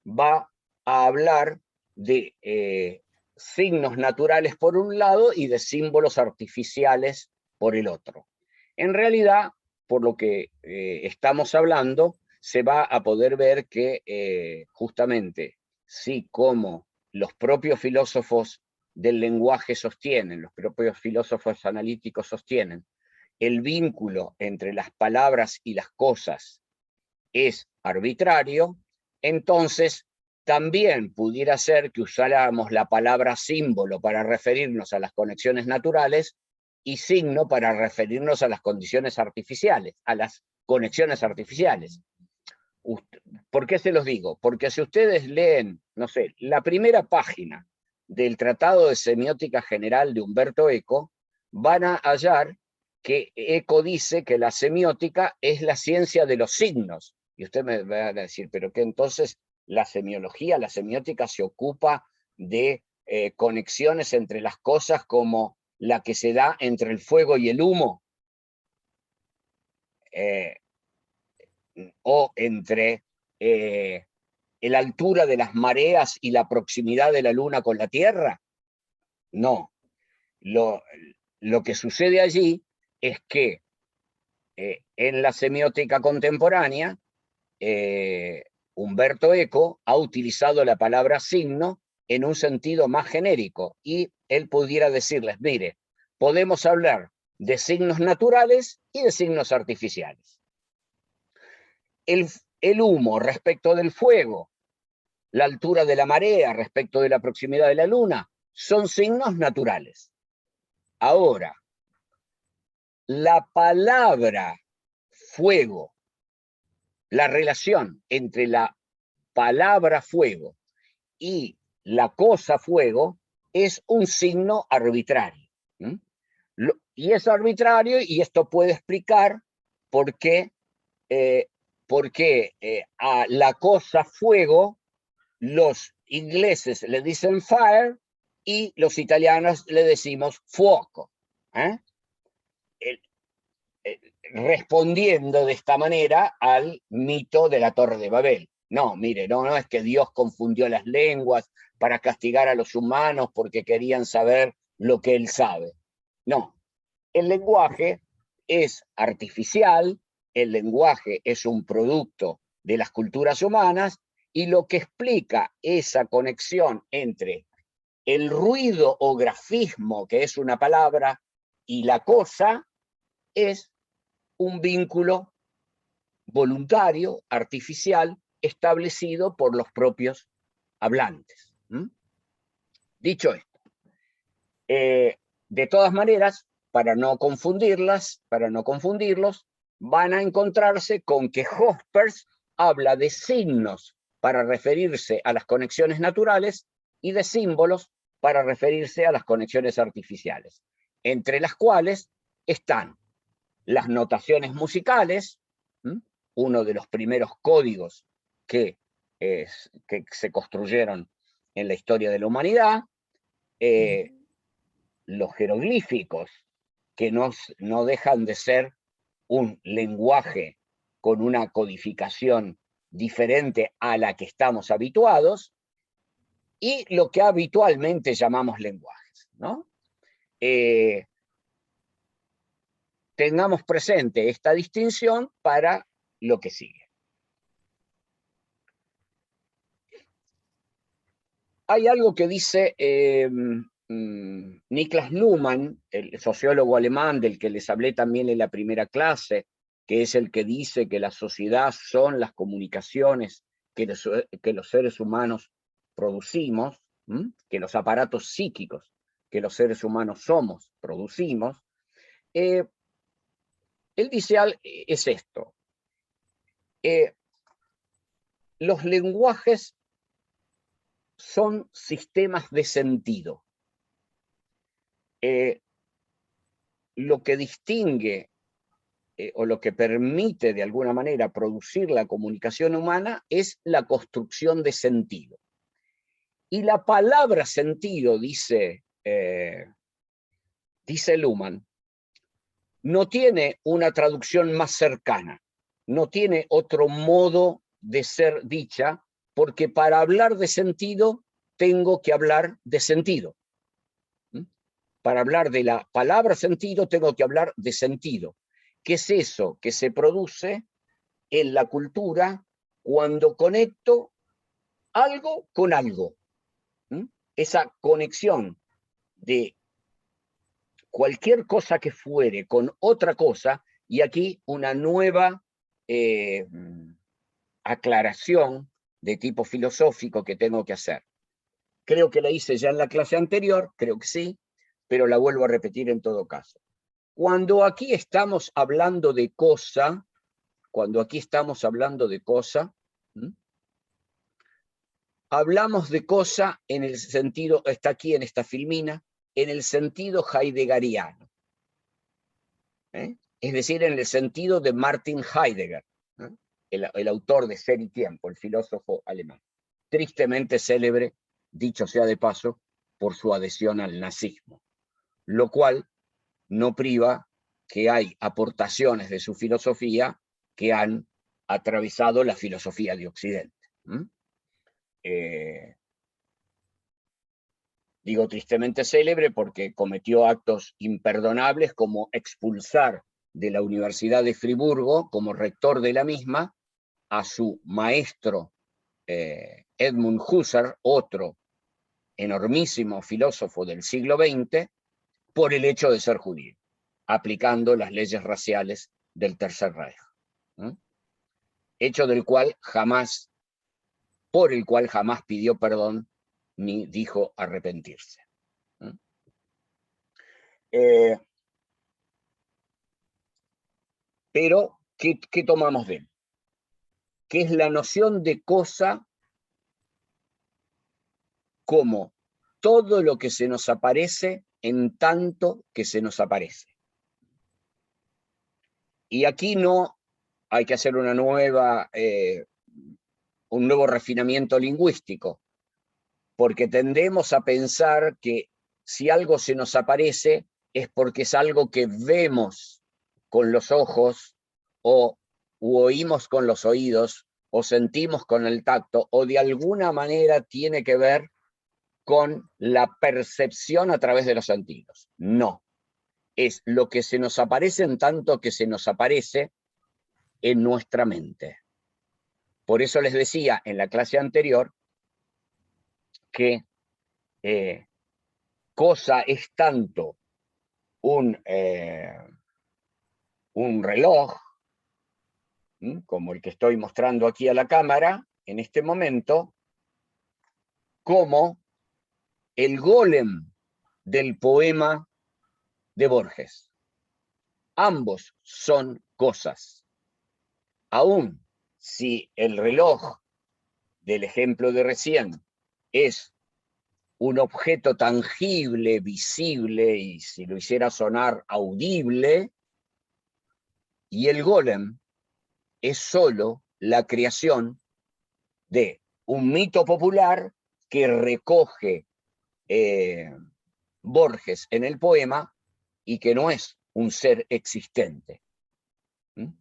va a hablar de signos naturales por un lado y de símbolos artificiales por el otro. En realidad, por lo que estamos hablando, se va a poder ver que justamente, sí, como los propios filósofos del lenguaje sostienen, los propios filósofos analíticos sostienen, el vínculo entre las palabras y las cosas es arbitrario, entonces también pudiera ser que usáramos la palabra símbolo para referirnos a las conexiones naturales y signo para referirnos a las condiciones artificiales, a las conexiones artificiales. ¿Por qué se los digo? Porque si ustedes leen, no sé, la primera página del Tratado de Semiótica General de Humberto Eco, van a hallar que Eco dice que la semiótica es la ciencia de los signos. Y usted me va a decir, pero que entonces la semiología, la semiótica se ocupa de conexiones entre las cosas como la que se da entre el fuego y el humo, o entre la altura de las mareas y la proximidad de la luna con la Tierra. No. Lo que sucede allí es que en la semiótica contemporánea, Humberto Eco ha utilizado la palabra signo en un sentido más genérico, y él pudiera decirles, mire, podemos hablar de signos naturales y de signos artificiales. El humo respecto del fuego, la altura de la marea respecto de la proximidad de la luna, son signos naturales. Ahora, la palabra fuego, la relación entre la palabra fuego y la cosa fuego es un signo arbitrario. Y es arbitrario, y esto puede explicar por qué a la cosa fuego los ingleses le dicen fire y los italianos le decimos fuoco. Respondiendo de esta manera al mito de la Torre de Babel. No, mire, no es que Dios confundió las lenguas para castigar a los humanos porque querían saber lo que él sabe. No, el lenguaje es artificial, el lenguaje es un producto de las culturas humanas, y lo que explica esa conexión entre el ruido o grafismo, que es una palabra, y la cosa, es un vínculo voluntario, artificial, establecido por los propios hablantes. Dicho esto, de todas maneras, para no confundirlos, van a encontrarse con que Hospers habla de signos para referirse a las conexiones naturales y de símbolos para referirse a las conexiones artificiales, entre las cuales están las notaciones musicales, uno de los primeros códigos que se construyeron en la historia de la humanidad, los jeroglíficos, que no dejan de ser un lenguaje con una codificación diferente a la que estamos habituados, y lo que habitualmente llamamos lenguajes, ¿no? Tengamos presente esta distinción para lo que sigue. Hay algo que dice Niklas Luhmann, el sociólogo alemán del que les hablé también en la primera clase, que es el que dice que la sociedad son las comunicaciones que los seres humanos producimos, que los aparatos psíquicos que los seres humanos somos, producimos. Él dice, es esto. Los lenguajes son sistemas de sentido. Lo que distingue o lo que permite de alguna manera producir la comunicación humana es la construcción de sentido. Y la palabra sentido, dice Luhmann, no tiene una traducción más cercana, no tiene otro modo de ser dicha, porque para hablar de sentido tengo que hablar de sentido. Para hablar de la palabra sentido tengo que hablar de sentido. ¿Qué es eso que se produce en la cultura cuando conecto algo con algo? Esa conexión de cualquier cosa que fuere con otra cosa, y aquí una nueva aclaración de tipo filosófico que tengo que hacer. Creo que la hice ya en la clase anterior, creo que sí, pero la vuelvo a repetir en todo caso. Cuando aquí estamos hablando de cosa, hablamos de cosa en el sentido, está aquí en esta filmina, en el sentido heideggeriano. Es decir, en el sentido de Martin Heidegger, el autor de Ser y Tiempo, el filósofo alemán, tristemente célebre, dicho sea de paso, por su adhesión al nazismo, lo cual no priva que hay aportaciones de su filosofía que han atravesado la filosofía de Occidente. Digo tristemente célebre porque cometió actos imperdonables como expulsar de la Universidad de Friburgo, como rector de la misma, a su maestro Edmund Husserl, otro enormísimo filósofo del siglo XX, por el hecho de ser judío, aplicando las leyes raciales del Tercer Reich. Hecho por el cual jamás pidió perdón ni dijo arrepentirse. Pero, ¿qué tomamos de él? Que es la noción de cosa como todo lo que se nos aparece en tanto que se nos aparece. Y aquí no hay que hacer un nuevo refinamiento lingüístico, porque tendemos a pensar que si algo se nos aparece es porque es algo que vemos con los ojos u oímos con los oídos o sentimos con el tacto, o de alguna manera tiene que ver con la percepción a través de los sentidos. No, es lo que se nos aparece en tanto que se nos aparece en nuestra mente. Por eso les decía en la clase anterior que cosa es tanto un reloj, como el que estoy mostrando aquí a la cámara en este momento, como el golem del poema de Borges. Ambos son cosas. Aún si el reloj del ejemplo de recién es un objeto tangible, visible, y si lo hiciera sonar, audible, y el golem es solo la creación de un mito popular que recoge Borges en el poema y que no es un ser existente. ¿Mm?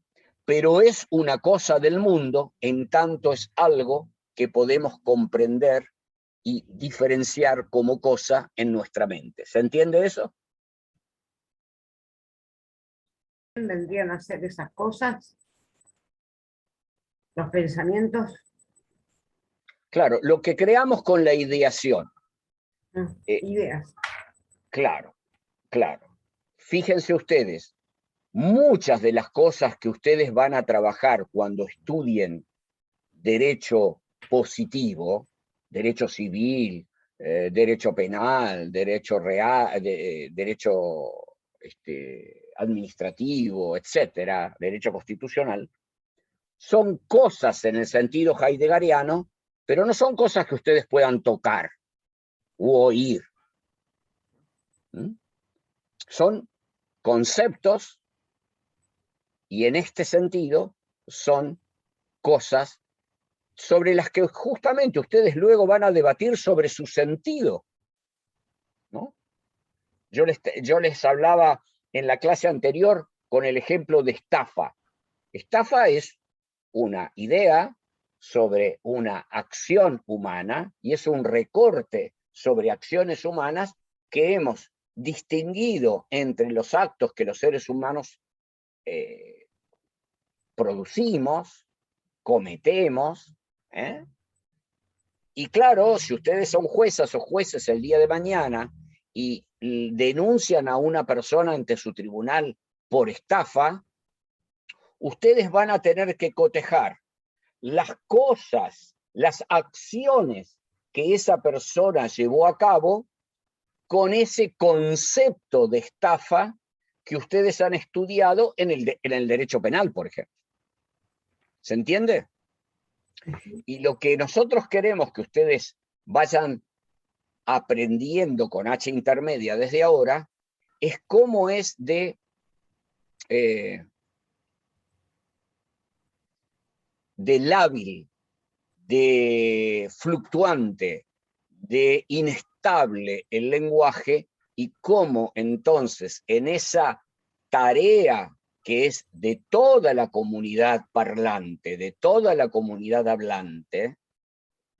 Pero es una cosa del mundo, en tanto es algo que podemos comprender y diferenciar como cosa en nuestra mente. ¿Se entiende eso? Vendrían a ser esas cosas, los pensamientos. Claro, lo que creamos con la ideación. Ideas. Claro, claro. Fíjense ustedes, muchas de las cosas que ustedes van a trabajar cuando estudien derecho positivo, derecho civil, derecho penal, derecho real, derecho administrativo, etcétera, derecho constitucional, son cosas en el sentido heideggeriano, pero no son cosas que ustedes puedan tocar u oír. ¿Mm? Son conceptos y en este sentido son cosas sobre las que justamente ustedes luego van a debatir sobre su sentido, ¿no? Yo les hablaba en la clase anterior con el ejemplo de estafa. Estafa es una idea sobre una acción humana y es un recorte sobre acciones humanas que hemos distinguido entre los actos que los seres humanos producimos, cometemos, ¿eh? Y claro, si ustedes son juezas o jueces el día de mañana y denuncian a una persona ante su tribunal por estafa, ustedes van a tener que cotejar las cosas, las acciones que esa persona llevó a cabo con ese concepto de estafa que ustedes han estudiado en el derecho penal, por ejemplo. ¿Se entiende? Y lo que nosotros queremos que ustedes vayan aprendiendo con H intermedia desde ahora es cómo es de lábil, de fluctuante, de inestable el lenguaje y cómo entonces en esa tarea que es de toda la comunidad parlante, de toda la comunidad hablante,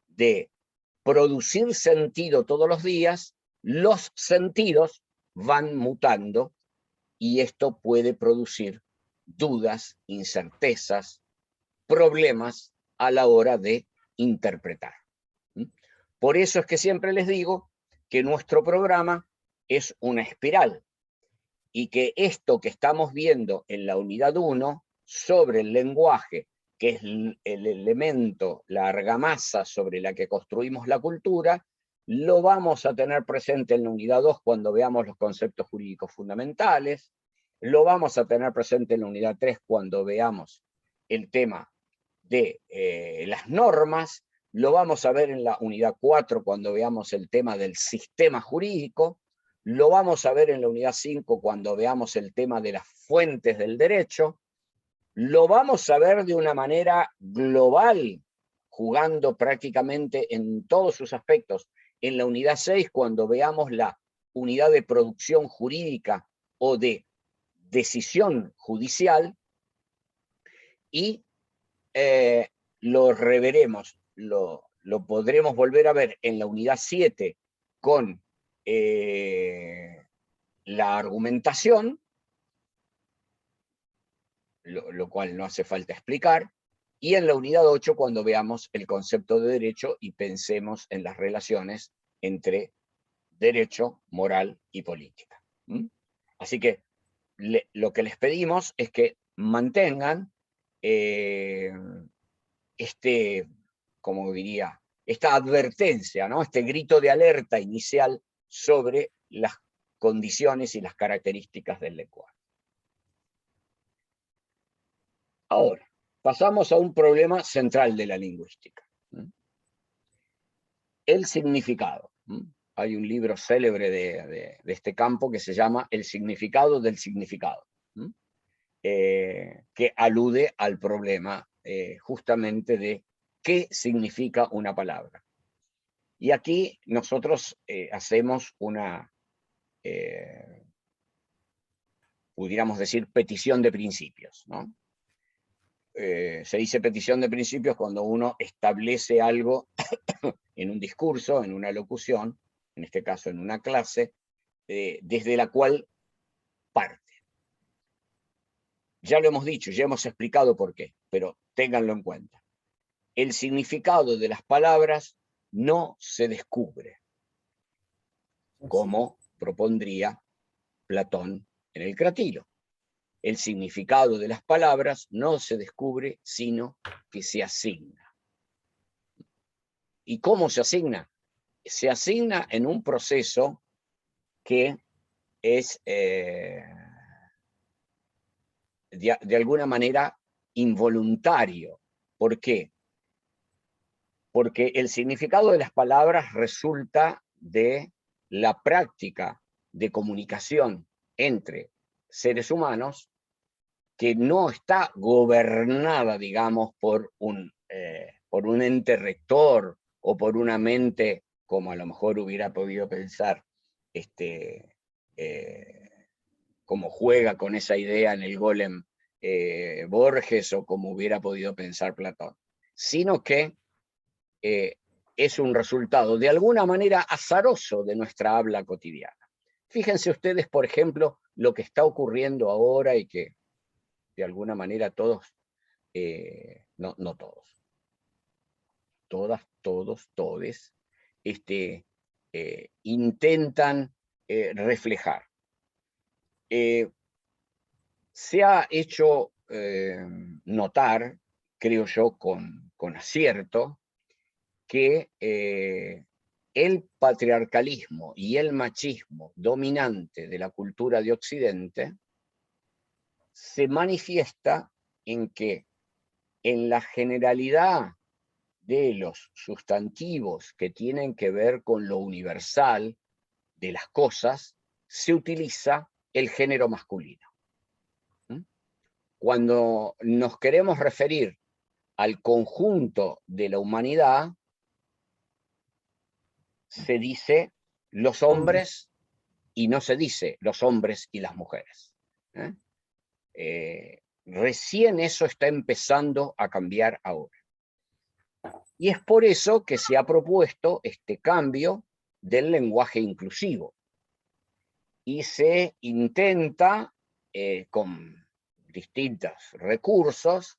de producir sentido todos los días, los sentidos van mutando y esto puede producir dudas, incertezas, problemas a la hora de interpretar. Por eso es que siempre les digo que nuestro programa es una espiral y que esto que estamos viendo en la unidad 1 sobre el lenguaje, que es el elemento, la argamasa sobre la que construimos la cultura, lo vamos a tener presente en la unidad 2 cuando veamos los conceptos jurídicos fundamentales, lo vamos a tener presente en la unidad 3 cuando veamos el tema de las normas, lo vamos a ver en la unidad 4 cuando veamos el tema del sistema jurídico, lo vamos a ver en la unidad 5 cuando veamos el tema de las fuentes del derecho, lo vamos a ver de una manera global, jugando prácticamente en todos sus aspectos, en la unidad 6 cuando veamos la unidad de producción jurídica o de decisión judicial, y lo reveremos, lo podremos volver a ver en la unidad 7 con la argumentación, lo cual no hace falta explicar, y en la unidad 8 cuando veamos el concepto de derecho y pensemos en las relaciones entre derecho, moral y política. Así que lo que les pedimos es que mantengan como diría, esta advertencia, ¿no? Este grito de alerta inicial sobre las condiciones y las características del lenguaje. Ahora, pasamos a un problema central de la lingüística. El significado. Hay un libro célebre de este campo que se llama El significado del significado, que alude al problema justamente de qué significa una palabra. Y aquí nosotros hacemos una, pudiéramos decir, petición de principios, ¿no? se dice petición de principios cuando uno establece algo en un discurso, en una locución, en este caso en una clase, desde la cual parte. Ya lo hemos dicho, ya hemos explicado por qué, pero ténganlo en cuenta. El significado de las palabras no se descubre, como propondría Platón en el Cratilo. El significado de las palabras no se descubre, sino que se asigna. ¿Y cómo se asigna? Se asigna en un proceso que es de alguna manera involuntario. ¿Por qué? Porque el significado de las palabras resulta de la práctica de comunicación entre seres humanos que no está gobernada, digamos, por un ente rector o por una mente, como a lo mejor hubiera podido pensar, como juega con esa idea en el Golem Borges o como hubiera podido pensar Platón, sino que es un resultado de alguna manera azaroso de nuestra habla cotidiana. Fíjense ustedes, por ejemplo, lo que está ocurriendo ahora y que de alguna manera todos, no todos, todas, todos, todes, intentan reflejar. Se ha hecho notar, creo yo, con acierto, que el patriarcalismo y el machismo dominante de la cultura de Occidente se manifiesta en que en la generalidad de los sustantivos que tienen que ver con lo universal de las cosas, se utiliza el género masculino. Cuando nos queremos referir al conjunto de la humanidad, se dice los hombres y no se dice los hombres y las mujeres. Recién eso está empezando a cambiar ahora. Y es por eso que se ha propuesto este cambio del lenguaje inclusivo. Y se intenta, con distintos recursos,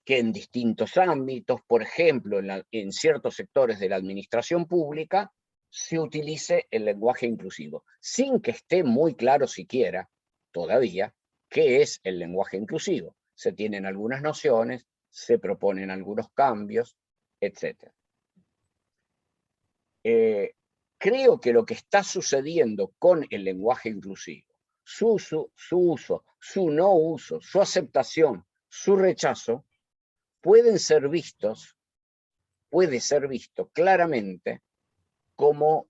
que en distintos ámbitos, por ejemplo, en ciertos sectores de la administración pública, se utilice el lenguaje inclusivo, sin que esté muy claro siquiera, todavía, qué es el lenguaje inclusivo. Se tienen algunas nociones, se proponen algunos cambios, etc. Creo que lo que está sucediendo con el lenguaje inclusivo, su uso, su no uso, su aceptación, su rechazo, puede ser visto claramente como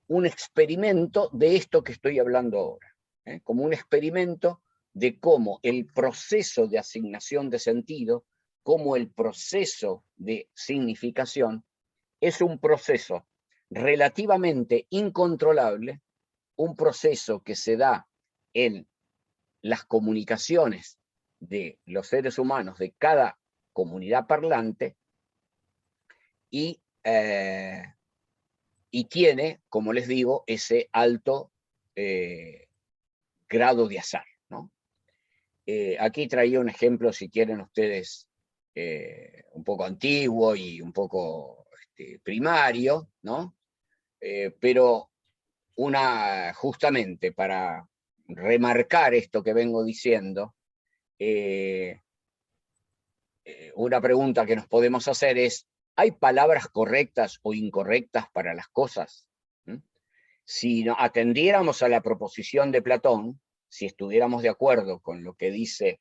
un experimento de esto que estoy hablando ahora, como un experimento de cómo el proceso de asignación de sentido, cómo el proceso de significación es un proceso relativamente incontrolable, un proceso que se da en las comunicaciones de los seres humanos de cada comunidad parlante y tiene, como les digo, ese alto grado de azar, ¿no? Aquí traía un ejemplo, si quieren ustedes, un poco antiguo y un poco primario, ¿no? Pero justamente para remarcar esto que vengo diciendo, una pregunta que nos podemos hacer es, ¿hay palabras correctas o incorrectas para las cosas? Si atendiéramos a la proposición de Platón, si estuviéramos de acuerdo con lo que dice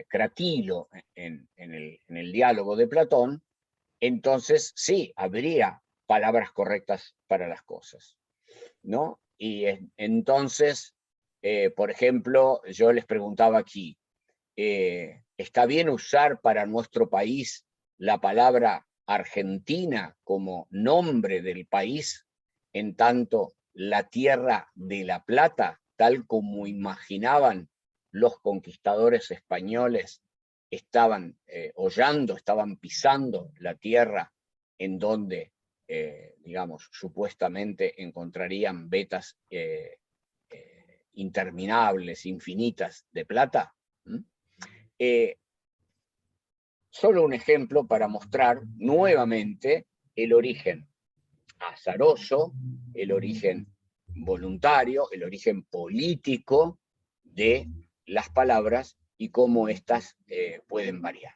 Cratilo en el diálogo de Platón, entonces sí, habría palabras correctas para las cosas, ¿no? Y entonces, por ejemplo, yo les preguntaba aquí, ¿está bien usar para nuestro país la palabra Argentina como nombre del país, en tanto la tierra de la plata, tal como imaginaban los conquistadores españoles estaban hollando, estaban pisando la tierra en donde, digamos, supuestamente encontrarían vetas interminables, infinitas de plata. Solo un ejemplo para mostrar nuevamente el origen azaroso, el origen voluntario, el origen político de las palabras y cómo éstas pueden variar.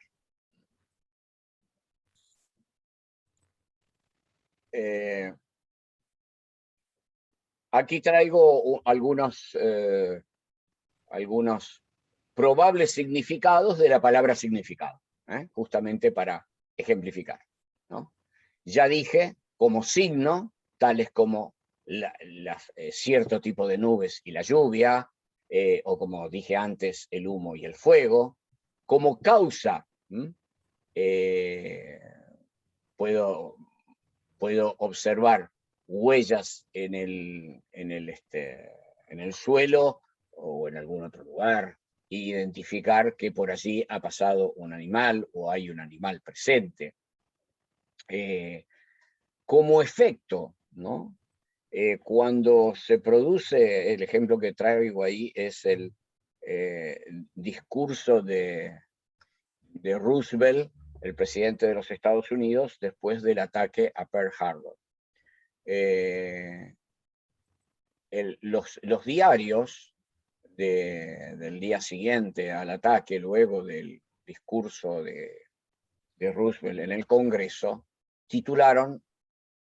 Aquí traigo algunos probables significados de la palabra significado, justamente para ejemplificar, ¿no? Ya dije, como signo, tales como cierto tipo de nubes y la lluvia, o como dije antes, el humo y el fuego. Como causa, puedo observar huellas en el suelo o en algún otro lugar, e identificar que por allí ha pasado un animal o hay un animal presente. Como efecto, ¿no? Cuando se produce, el ejemplo que traigo ahí es el discurso de Roosevelt, el presidente de los Estados Unidos, después del ataque a Pearl Harbor. Los diarios del día siguiente al ataque, luego del discurso de Roosevelt en el Congreso, titularon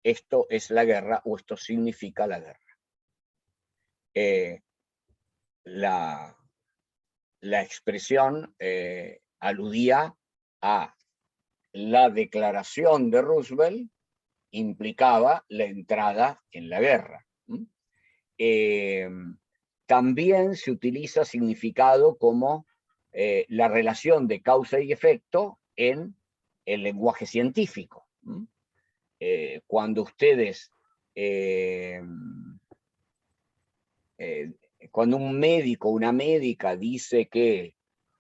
"Esto es la guerra" o "Esto significa la guerra". La expresión aludía a la declaración de Roosevelt, implicaba la entrada en la guerra. También se utiliza significado como la relación de causa y efecto en el lenguaje científico. Cuando ustedes, cuando un médico, una médica dice que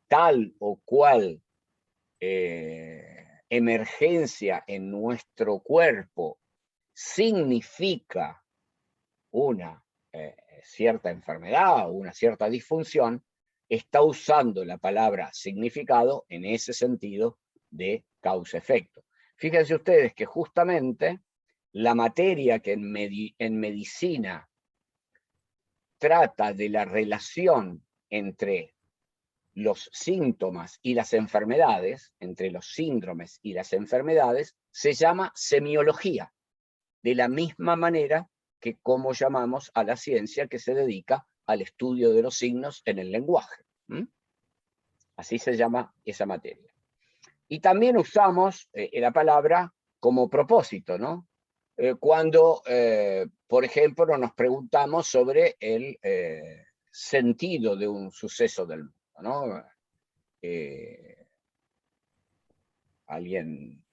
tal o cual emergencia en nuestro cuerpo significa una cierta enfermedad o una cierta disfunción, está usando la palabra significado en ese sentido de causa-efecto. Fíjense ustedes que justamente la materia que en medicina trata de la relación entre los síntomas y las enfermedades, entre los síndromes y las enfermedades, se llama semiología, de la misma manera que como llamamos a la ciencia que se dedica al estudio de los signos en el lenguaje. Así se llama esa materia. Y también usamos la palabra como propósito, ¿no? Cuando, por ejemplo, nos preguntamos sobre el sentido de un suceso del mundo, ¿no? Alguien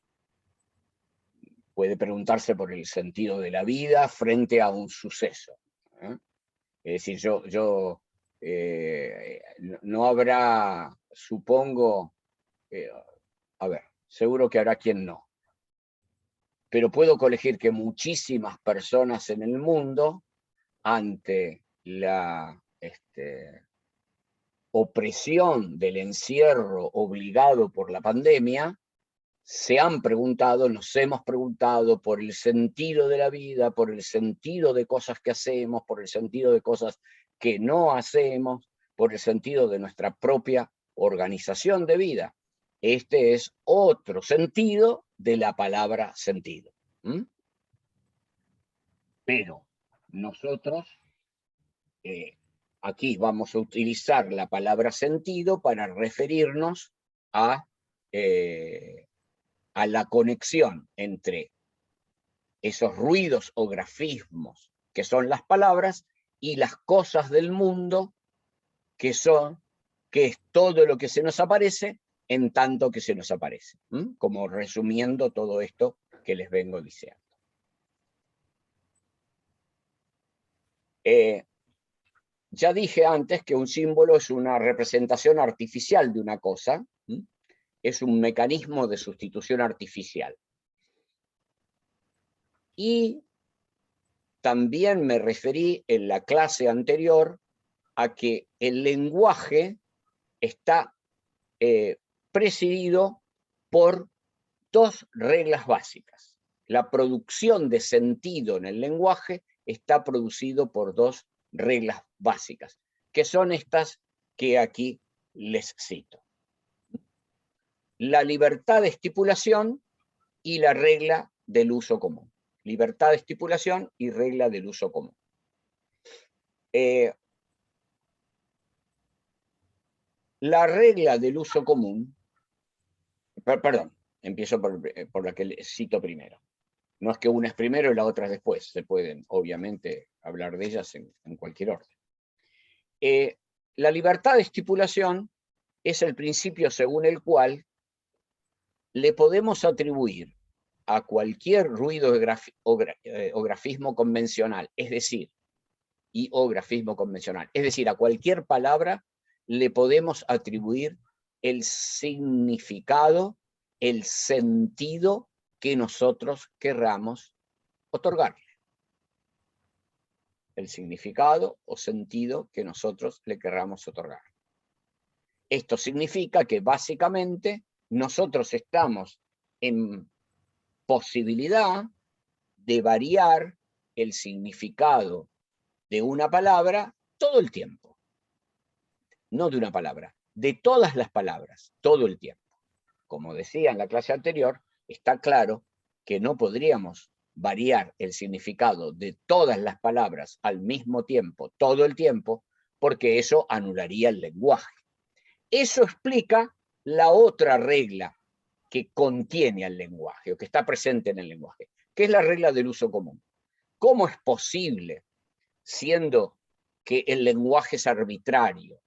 puede preguntarse por el sentido de la vida frente a un suceso. Es decir, no habrá, supongo, a ver, seguro que habrá quien no, pero puedo colegir que muchísimas personas en el mundo, ante la opresión del encierro obligado por la pandemia, se han preguntado, nos hemos preguntado por el sentido de la vida, por el sentido de cosas que hacemos, por el sentido de cosas que no hacemos, por el sentido de nuestra propia organización de vida. Este es otro sentido de la palabra sentido. Pero nosotros aquí vamos a utilizar la palabra sentido para referirnos a la conexión entre esos ruidos o grafismos que son las palabras y las cosas del mundo que es todo lo que se nos aparece en tanto que se nos aparece. Como resumiendo todo esto que les vengo diciendo. Ya dije antes que un símbolo es una representación artificial de una cosa, es un mecanismo de sustitución artificial. Y también me referí en la clase anterior a que el lenguaje está presidido por dos reglas básicas. La producción de sentido en el lenguaje está producido por dos reglas básicas, que son estas que aquí les cito. La libertad de estipulación y la regla del uso común. Libertad de estipulación y regla del uso común. La regla del uso común, perdón, empiezo por la que cito primero. No es que una es primero y la otra es después, se pueden obviamente hablar de ellas en cualquier orden. La libertad de estipulación es el principio según el cual le podemos atribuir a cualquier ruido o grafismo convencional, es decir, a cualquier palabra le podemos atribuir el significado, el sentido que nosotros querramos otorgarle. El significado o sentido que nosotros le querramos otorgar. Esto significa que básicamente nosotros estamos en posibilidad de variar el significado de una palabra todo el tiempo. No de una palabra, de todas las palabras, todo el tiempo. Como decía en la clase anterior, está claro que no podríamos variar el significado de todas las palabras al mismo tiempo, todo el tiempo, porque eso anularía el lenguaje. Eso explica la otra regla que contiene al lenguaje, o que está presente en el lenguaje, que es la regla del uso común. ¿Cómo es posible, siendo que el lenguaje es arbitrario,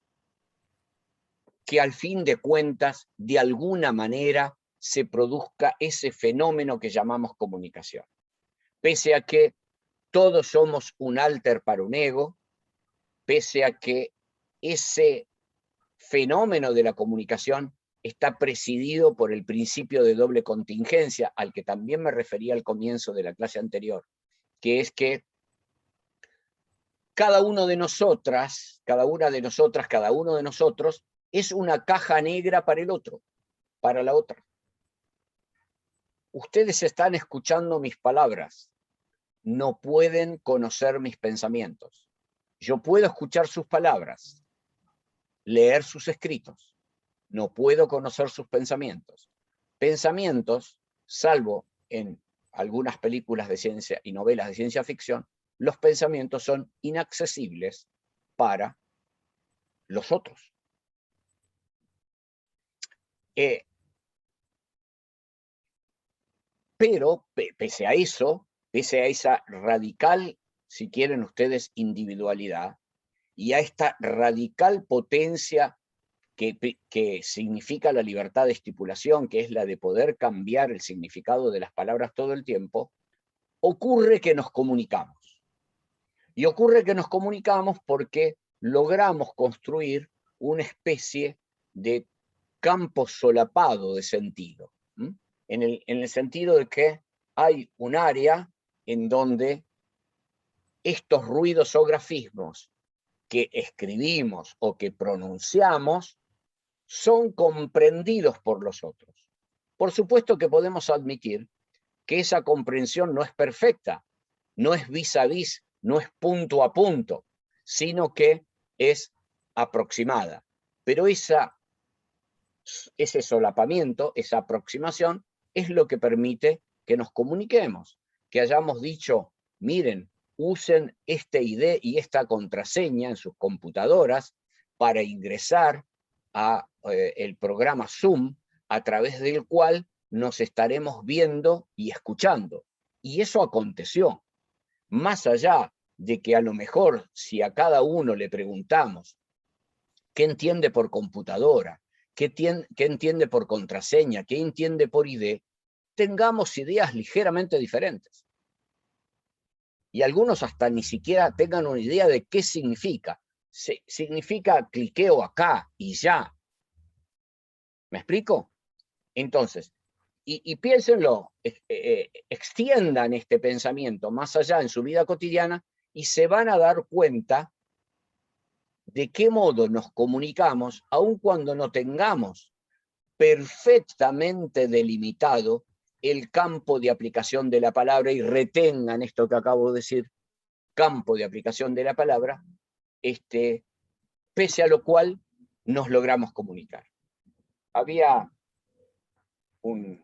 que al fin de cuentas, de alguna manera, se produzca ese fenómeno que llamamos comunicación? Pese a que todos somos un alter para un ego, pese a que ese fenómeno de la comunicación está presidido por el principio de doble contingencia, al que también me refería al comienzo de la clase anterior, que es que cada uno de nosotras, cada una de nosotras, cada uno de nosotros es una caja negra para el otro, para la otra. Ustedes están escuchando mis palabras, no pueden conocer mis pensamientos. Yo puedo escuchar sus palabras, leer sus escritos, no puedo conocer sus pensamientos. Pensamientos, salvo en algunas películas de ciencia y novelas de ciencia ficción, los pensamientos son inaccesibles para los otros. Pero pese a eso, pese a esa radical, si quieren ustedes, individualidad, y a esta radical potencia que significa la libertad de estipulación, que es la de poder cambiar el significado de las palabras todo el tiempo, ocurre que nos comunicamos. Y ocurre que nos comunicamos porque logramos construir una especie de campo solapado de sentido. En el sentido de que hay un área en donde estos ruidos o grafismos que escribimos o que pronunciamos son comprendidos por los otros. Por supuesto que podemos admitir que esa comprensión no es perfecta, no es vis a vis, no es punto a punto, sino que es aproximada. Pero ese solapamiento, esa aproximación, es lo que permite que nos comuniquemos, que hayamos dicho, miren, usen este ID y esta contraseña en sus computadoras para ingresar a el programa Zoom, a través del cual nos estaremos viendo y escuchando. Y eso aconteció. Más allá de que a lo mejor si a cada uno le preguntamos qué entiende por computadora, qué entiende por contraseña, qué entiende por ID, tengamos ideas ligeramente diferentes. Y algunos hasta ni siquiera tengan una idea de qué significa. Significa cliqueo acá y ya. ¿Me explico? Entonces, y piénsenlo, extiendan este pensamiento más allá en su vida cotidiana y se van a dar cuenta de qué modo nos comunicamos, aun cuando no tengamos perfectamente delimitado el campo de aplicación de la palabra, y retengan esto que acabo de decir, campo de aplicación de la palabra, pese a lo cual nos logramos comunicar. Había un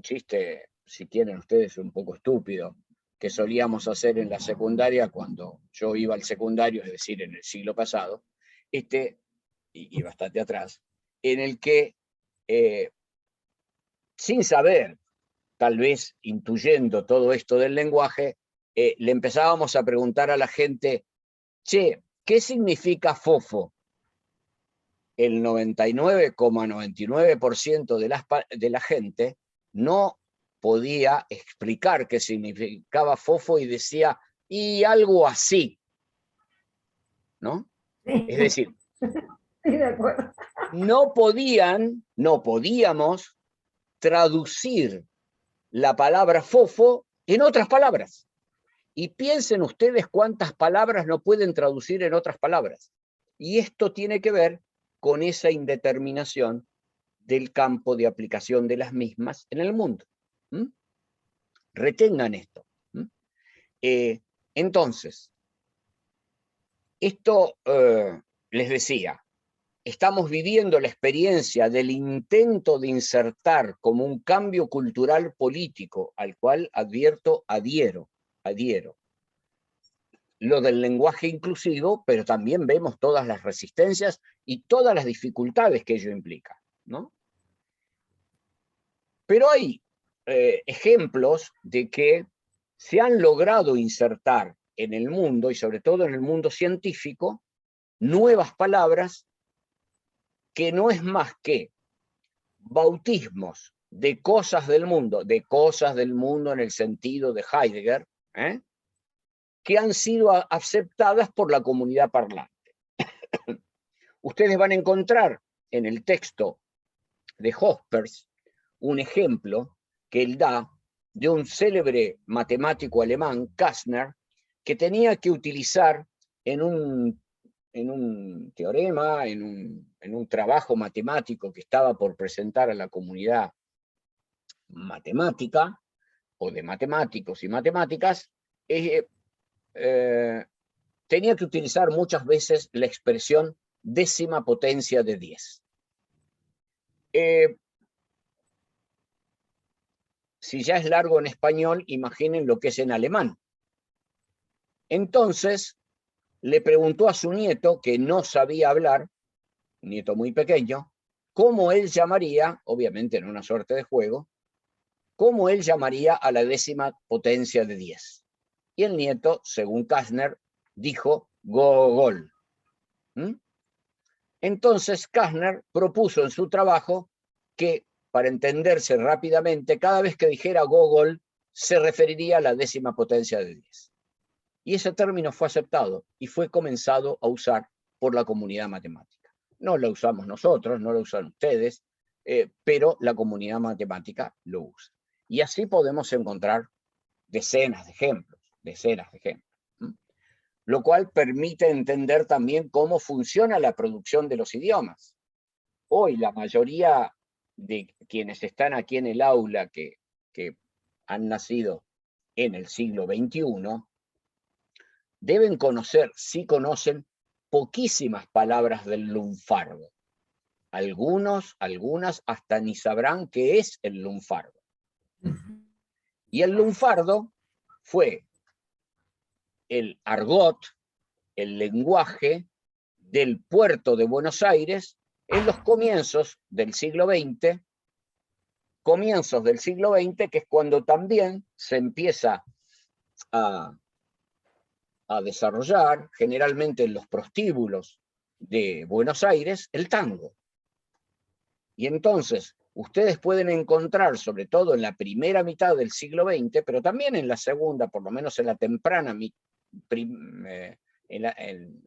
chiste, si quieren ustedes, un poco estúpido, que solíamos hacer en la secundaria cuando yo iba al secundario, es decir, en el siglo pasado, y bastante atrás, en el que, sin saber, tal vez intuyendo todo esto del lenguaje, le empezábamos a preguntar a la gente, che, ¿qué significa fofo? El 99,99% de la gente no podía explicar qué significaba fofo y decía, y algo así, ¿no? Sí, Es decir, sí, de acuerdo. no podíamos traducir la palabra fofo en otras palabras. Y piensen ustedes cuántas palabras no pueden traducir en otras palabras. Y esto tiene que ver con esa indeterminación del campo de aplicación de las mismas en el mundo. Retengan esto. Entonces, esto les decía, estamos viviendo la experiencia del intento de insertar como un cambio cultural político, al cual adhiero. Lo del lenguaje inclusivo, pero también vemos todas las resistencias y todas las dificultades que ello implica, ¿no? Pero hay ejemplos de que se han logrado insertar en el mundo, y sobre todo en el mundo científico, nuevas palabras que no es más que bautismos de cosas del mundo en el sentido de Heidegger, que han sido aceptadas por la comunidad parlante. Ustedes van a encontrar en el texto de Hospers un ejemplo que él da de un célebre matemático alemán, Kastner, que tenía que utilizar en un teorema, en un trabajo matemático que estaba por presentar a la comunidad matemática, o de matemáticos y matemáticas, tenía que utilizar muchas veces la expresión décima potencia de 10. Si ya es largo en español, imaginen lo que es en alemán. Entonces, le preguntó a su nieto, que no sabía hablar, un nieto muy pequeño, cómo él llamaría, obviamente en una suerte de juego, cómo él llamaría a la décima potencia de 10. Y el nieto, según Kastner, dijo Gogol. Entonces Kastner propuso en su trabajo que, para entenderse rápidamente, cada vez que dijera Gogol, se referiría a la décima potencia de 10. Y ese término fue aceptado y fue comenzado a usar por la comunidad matemática. No lo usamos nosotros, no lo usan ustedes, pero la comunidad matemática lo usa. Y así podemos encontrar decenas de ejemplos. Lo cual permite entender también cómo funciona la producción de los idiomas. Hoy la mayoría de quienes están aquí en el aula que han nacido en el siglo XXI, deben conocer, si conocen, poquísimas palabras del lunfardo. Algunas hasta ni sabrán qué es el lunfardo. Y el lunfardo fue el argot, el lenguaje del puerto de Buenos Aires en los comienzos del siglo XX, que es cuando también se empieza a desarrollar, generalmente en los prostíbulos de Buenos Aires, el tango. Y entonces ustedes pueden encontrar, sobre todo en la primera mitad del siglo XX, pero también en la segunda, por lo menos en la temprana, en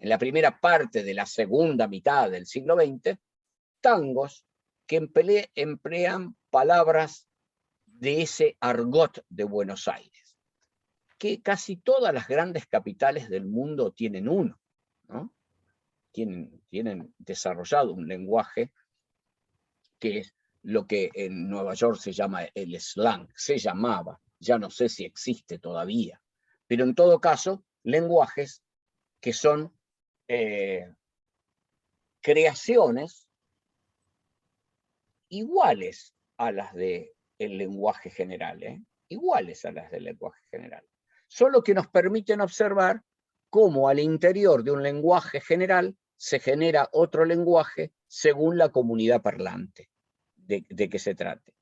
la primera parte de la segunda mitad del siglo XX, tangos que emplean palabras de ese argot de Buenos Aires, que casi todas las grandes capitales del mundo tienen uno, ¿no? Tienen desarrollado un lenguaje que es lo que en Nueva York se llama el slang, se llamaba, ya no sé si existe todavía, pero en todo caso, lenguajes que son creaciones iguales a las del lenguaje general, iguales a las del lenguaje general, solo que nos permiten observar cómo al interior de un lenguaje general se genera otro lenguaje según la comunidad parlante de que se trate.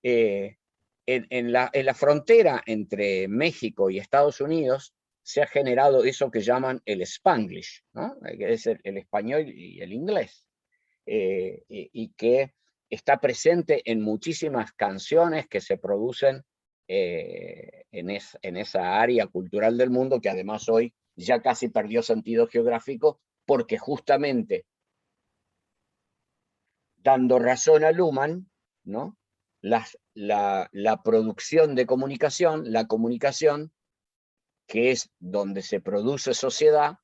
En la frontera entre México y Estados Unidos se ha generado eso que llaman el Spanglish, ¿no? Que es el español y el inglés, y que está presente en muchísimas canciones que se producen en esa área cultural del mundo, que además hoy ya casi perdió sentido geográfico, porque justamente, dando razón a Luhmann, ¿no? La producción de comunicación, la comunicación, que es donde se produce sociedad,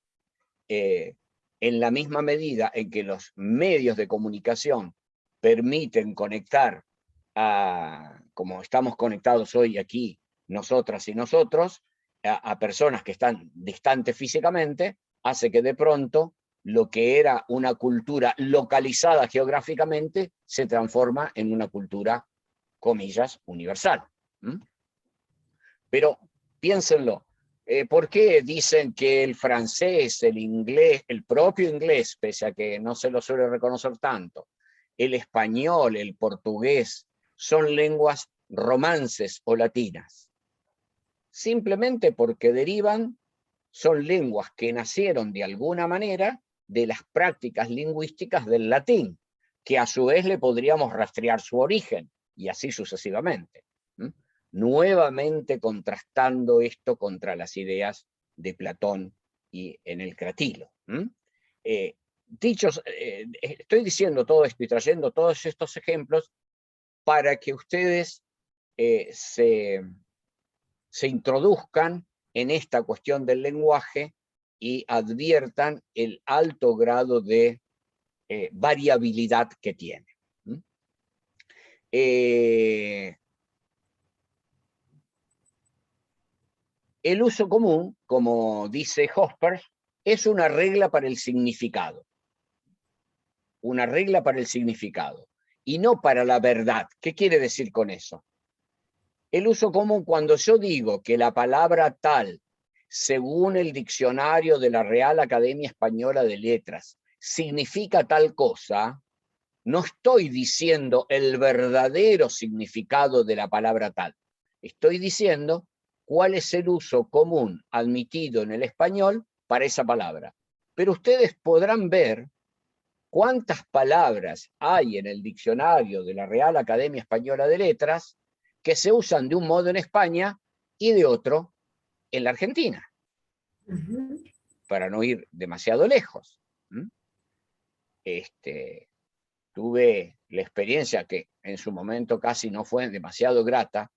en la misma medida en que los medios de comunicación permiten conectar como estamos conectados hoy aquí, nosotras y nosotros, a personas que están distantes físicamente, hace que de pronto lo que era una cultura localizada geográficamente se transforma en una cultura, comillas, universal. Pero piénsenlo, ¿por qué dicen que el francés, el inglés, el propio inglés, pese a que no se lo suele reconocer tanto, el español, el portugués, son lenguas romances o latinas? Simplemente porque son lenguas que nacieron de alguna manera de las prácticas lingüísticas del latín, que a su vez le podríamos rastrear su origen, y así sucesivamente. Nuevamente contrastando esto contra las ideas de Platón y en el Cratilo. Estoy diciendo todo esto y trayendo todos estos ejemplos para que ustedes se introduzcan en esta cuestión del lenguaje y adviertan el alto grado de variabilidad que tiene. El uso común, como dice Hospers, es una regla para el significado. Una regla para el significado, y no para la verdad. ¿Qué quiere decir con eso? El uso común, cuando yo digo que la palabra tal, según el diccionario de la Real Academia Española de Letras, significa tal cosa, no estoy diciendo el verdadero significado de la palabra tal. Estoy diciendo cuál es el uso común admitido en el español para esa palabra. Pero ustedes podrán ver cuántas palabras hay en el diccionario de la Real Academia Española de Letras que se usan de un modo en España y de otro en la Argentina, para no ir demasiado lejos. Tuve la experiencia, que en su momento casi no fue demasiado grata,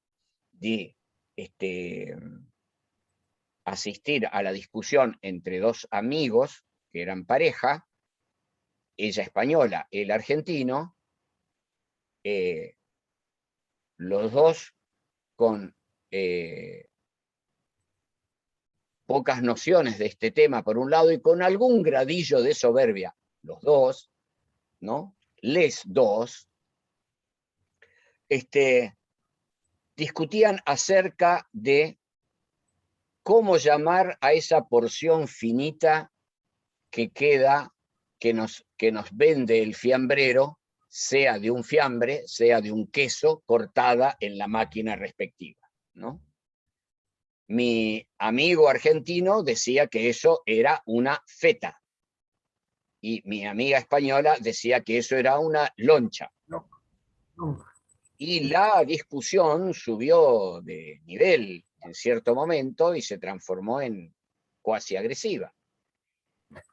de asistir a la discusión entre dos amigos que eran pareja, ella española, él argentino, los dos con pocas nociones de este tema por un lado y con algún gradillo de soberbia, los dos, ¿no? Les dos, discutían acerca de cómo llamar a esa porción finita que queda, que nos vende el fiambrero, sea de un fiambre, sea de un queso, cortada en la máquina respectiva, ¿no? Mi amigo argentino decía que eso era una feta, y mi amiga española decía que eso era una loncha. Y la discusión subió de nivel en cierto momento y se transformó en cuasi agresiva.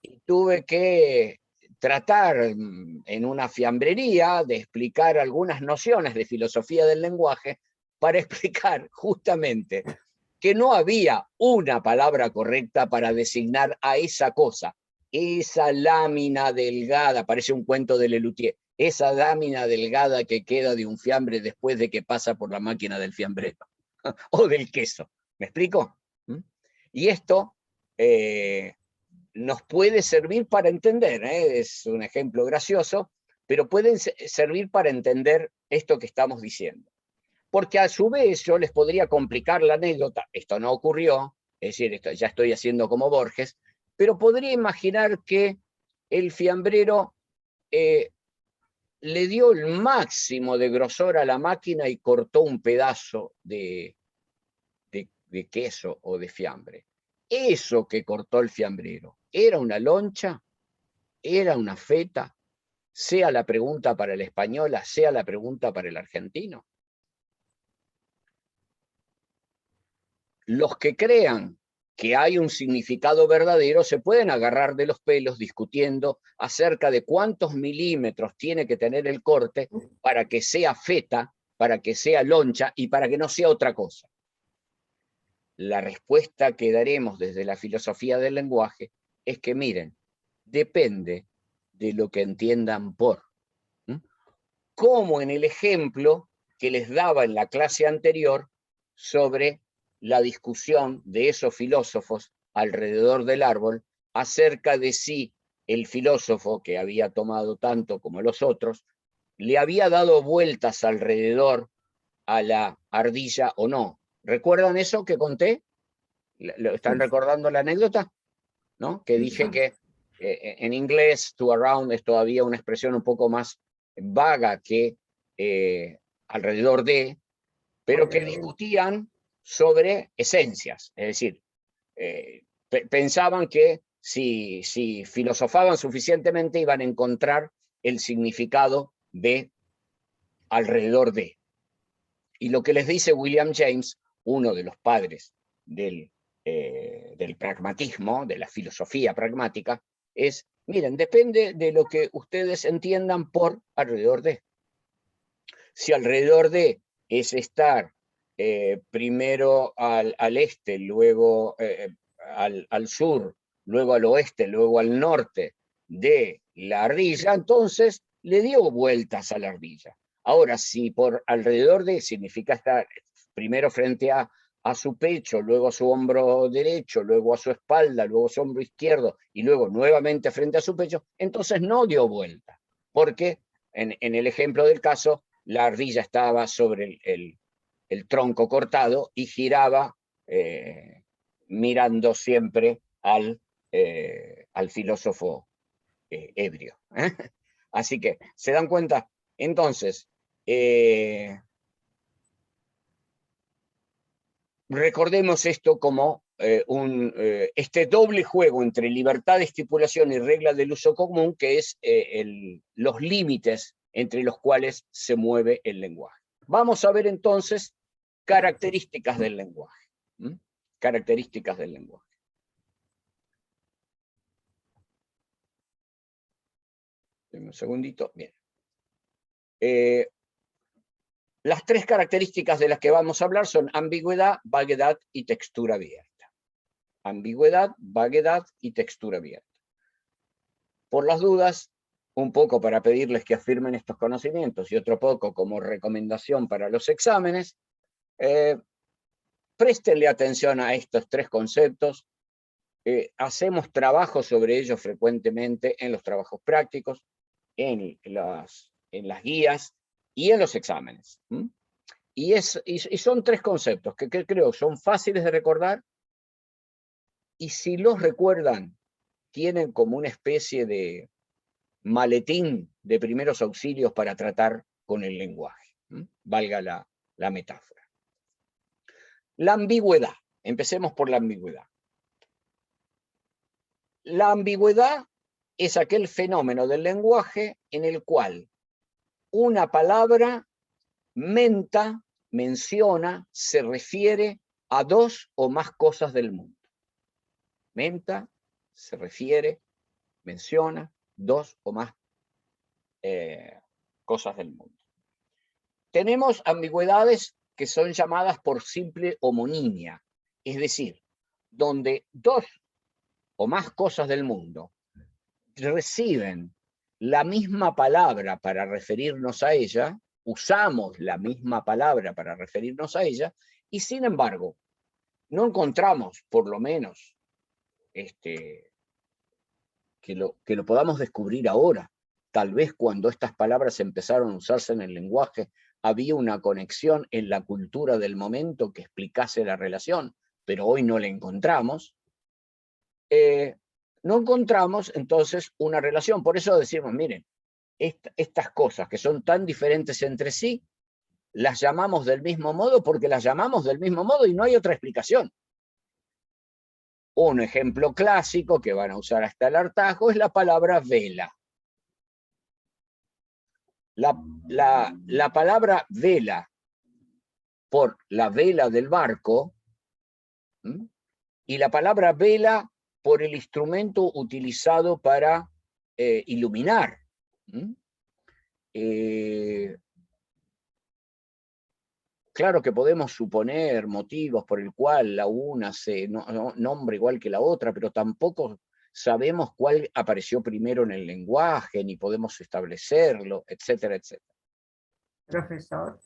Y tuve que tratar en una fiambrería de explicar algunas nociones de filosofía del lenguaje para explicar justamente que no había una palabra correcta para designar a esa cosa, esa lámina delgada, parece un cuento de Lelutier, esa lámina delgada que queda de un fiambre después de que pasa por la máquina del fiambrero, o del queso. ¿Me explico? Y esto nos puede servir para entender, es un ejemplo gracioso, pero pueden servir para entender esto que estamos diciendo. Porque a su vez yo les podría complicar la anécdota, esto no ocurrió, es decir, esto ya estoy haciendo como Borges, pero podría imaginar que el fiambrero le dio el máximo de grosor a la máquina y cortó un pedazo de queso o de fiambre. Eso que cortó el fiambrero, ¿era una loncha? ¿Era una feta? Sea la pregunta para el español, sea la pregunta para el argentino. Los que crean que hay un significado verdadero se pueden agarrar de los pelos discutiendo acerca de cuántos milímetros tiene que tener el corte para que sea feta, para que sea loncha y para que no sea otra cosa. La respuesta que daremos desde la filosofía del lenguaje es que, miren, depende de lo que entiendan por. Como en el ejemplo que les daba en la clase anterior sobre la discusión de esos filósofos alrededor del árbol acerca de si el filósofo que había tomado tanto como los otros le había dado vueltas alrededor a la ardilla o no. ¿Recuerdan eso que conté? ¿Lo están recordando la anécdota? ¿No? Que dije que en inglés to around es todavía una expresión un poco más vaga que alrededor de, pero que discutían sobre esencias, es decir, pensaban que si filosofaban suficientemente iban a encontrar el significado de alrededor de. Y lo que les dice William James, uno de los padres del pragmatismo, de la filosofía pragmática, es, miren, depende de lo que ustedes entiendan por alrededor de. Si alrededor de es estar primero al este, luego al sur, luego al oeste, luego al norte de la ardilla, entonces le dio vueltas a la ardilla. Ahora, si por alrededor de significa estar primero frente a su pecho, luego a su hombro derecho, luego a su espalda, luego a su hombro izquierdo y luego nuevamente frente a su pecho, entonces no dio vuelta, porque en el ejemplo del caso, la ardilla estaba sobre el tronco cortado y giraba mirando siempre al filósofo ebrio. Así que, ¿se dan cuenta? Entonces, recordemos esto como este doble juego entre libertad de estipulación y regla del uso común, que es los límites entre los cuales se mueve el lenguaje. Vamos a ver entonces características del lenguaje. Características del lenguaje. Un segundito. Bien. Las tres características de las que vamos a hablar son ambigüedad, vaguedad y textura abierta. Ambigüedad, vaguedad y textura abierta. Por las dudas, un poco para pedirles que afirmen estos conocimientos y otro poco como recomendación para los exámenes, préstenle atención a estos tres conceptos. Hacemos trabajos sobre ellos frecuentemente en los trabajos prácticos, en las guías y en los exámenes. Y son tres conceptos que creo son fáciles de recordar, y si los recuerdan, tienen como una especie de maletín de primeros auxilios para tratar con el lenguaje. Valga la metáfora. La ambigüedad. Empecemos por la ambigüedad. La ambigüedad es aquel fenómeno del lenguaje en el cual una palabra menciona, se refiere a dos o más cosas del mundo. Menta, se refiere, menciona dos o más cosas del mundo. Tenemos ambigüedades que son llamadas por simple homonimia, es decir, donde dos o más cosas del mundo reciben la misma palabra para referirnos a ella, usamos la misma palabra para referirnos a ella, y sin embargo, no encontramos, por lo menos, que lo podamos descubrir ahora. Tal vez cuando estas palabras empezaron a usarse en el lenguaje, había una conexión en la cultura del momento que explicase la relación, pero hoy no la encontramos. No encontramos entonces una relación. Por eso decimos, miren, estas cosas que son tan diferentes entre sí, las llamamos del mismo modo porque las llamamos del mismo modo y no hay otra explicación. Un ejemplo clásico que van a usar hasta el hartazgo es la palabra vela. La palabra vela por la vela del barco, ¿m? Y la palabra vela por el instrumento utilizado para iluminar. Claro que podemos suponer motivos por el cual la una se nombra igual que la otra, pero tampoco sabemos cuál apareció primero en el lenguaje, ni podemos establecerlo, etcétera, etcétera. Profesor,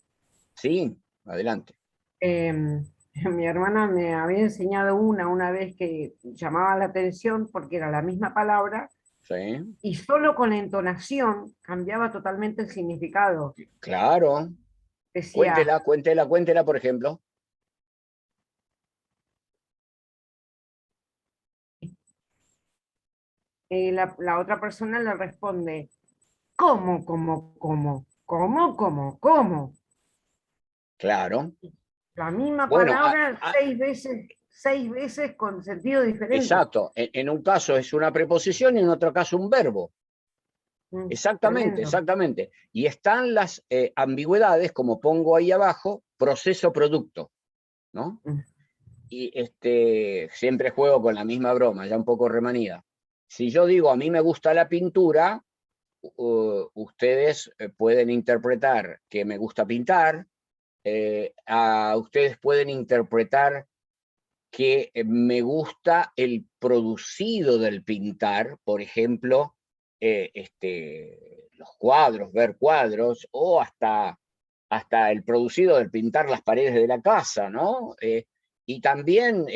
Sí, adelante. mi hermana me había enseñado una vez que llamaba la atención porque era la misma palabra Sí, y solo con la entonación cambiaba totalmente el significado. claro. Decía, Cuéntela, por ejemplo. la otra persona le responde, ¿cómo, cómo, cómo? ¿Cómo, cómo, cómo? Claro. La misma Bueno, palabra seis veces con sentido diferente. exacto. En un caso es una preposición y en otro caso un verbo. Exactamente, Tremendo. exactamente. Y están las ambigüedades, como pongo ahí abajo, proceso-producto, ¿no? Mm. Y siempre juego con la misma broma, ya un poco remanida. Si yo digo, a mí me gusta la pintura, ustedes pueden interpretar que me gusta pintar, ustedes pueden interpretar que me gusta el producido del pintar, por ejemplo, los cuadros, ver cuadros, o hasta el producido del pintar las paredes de la casa, ¿no? Y también,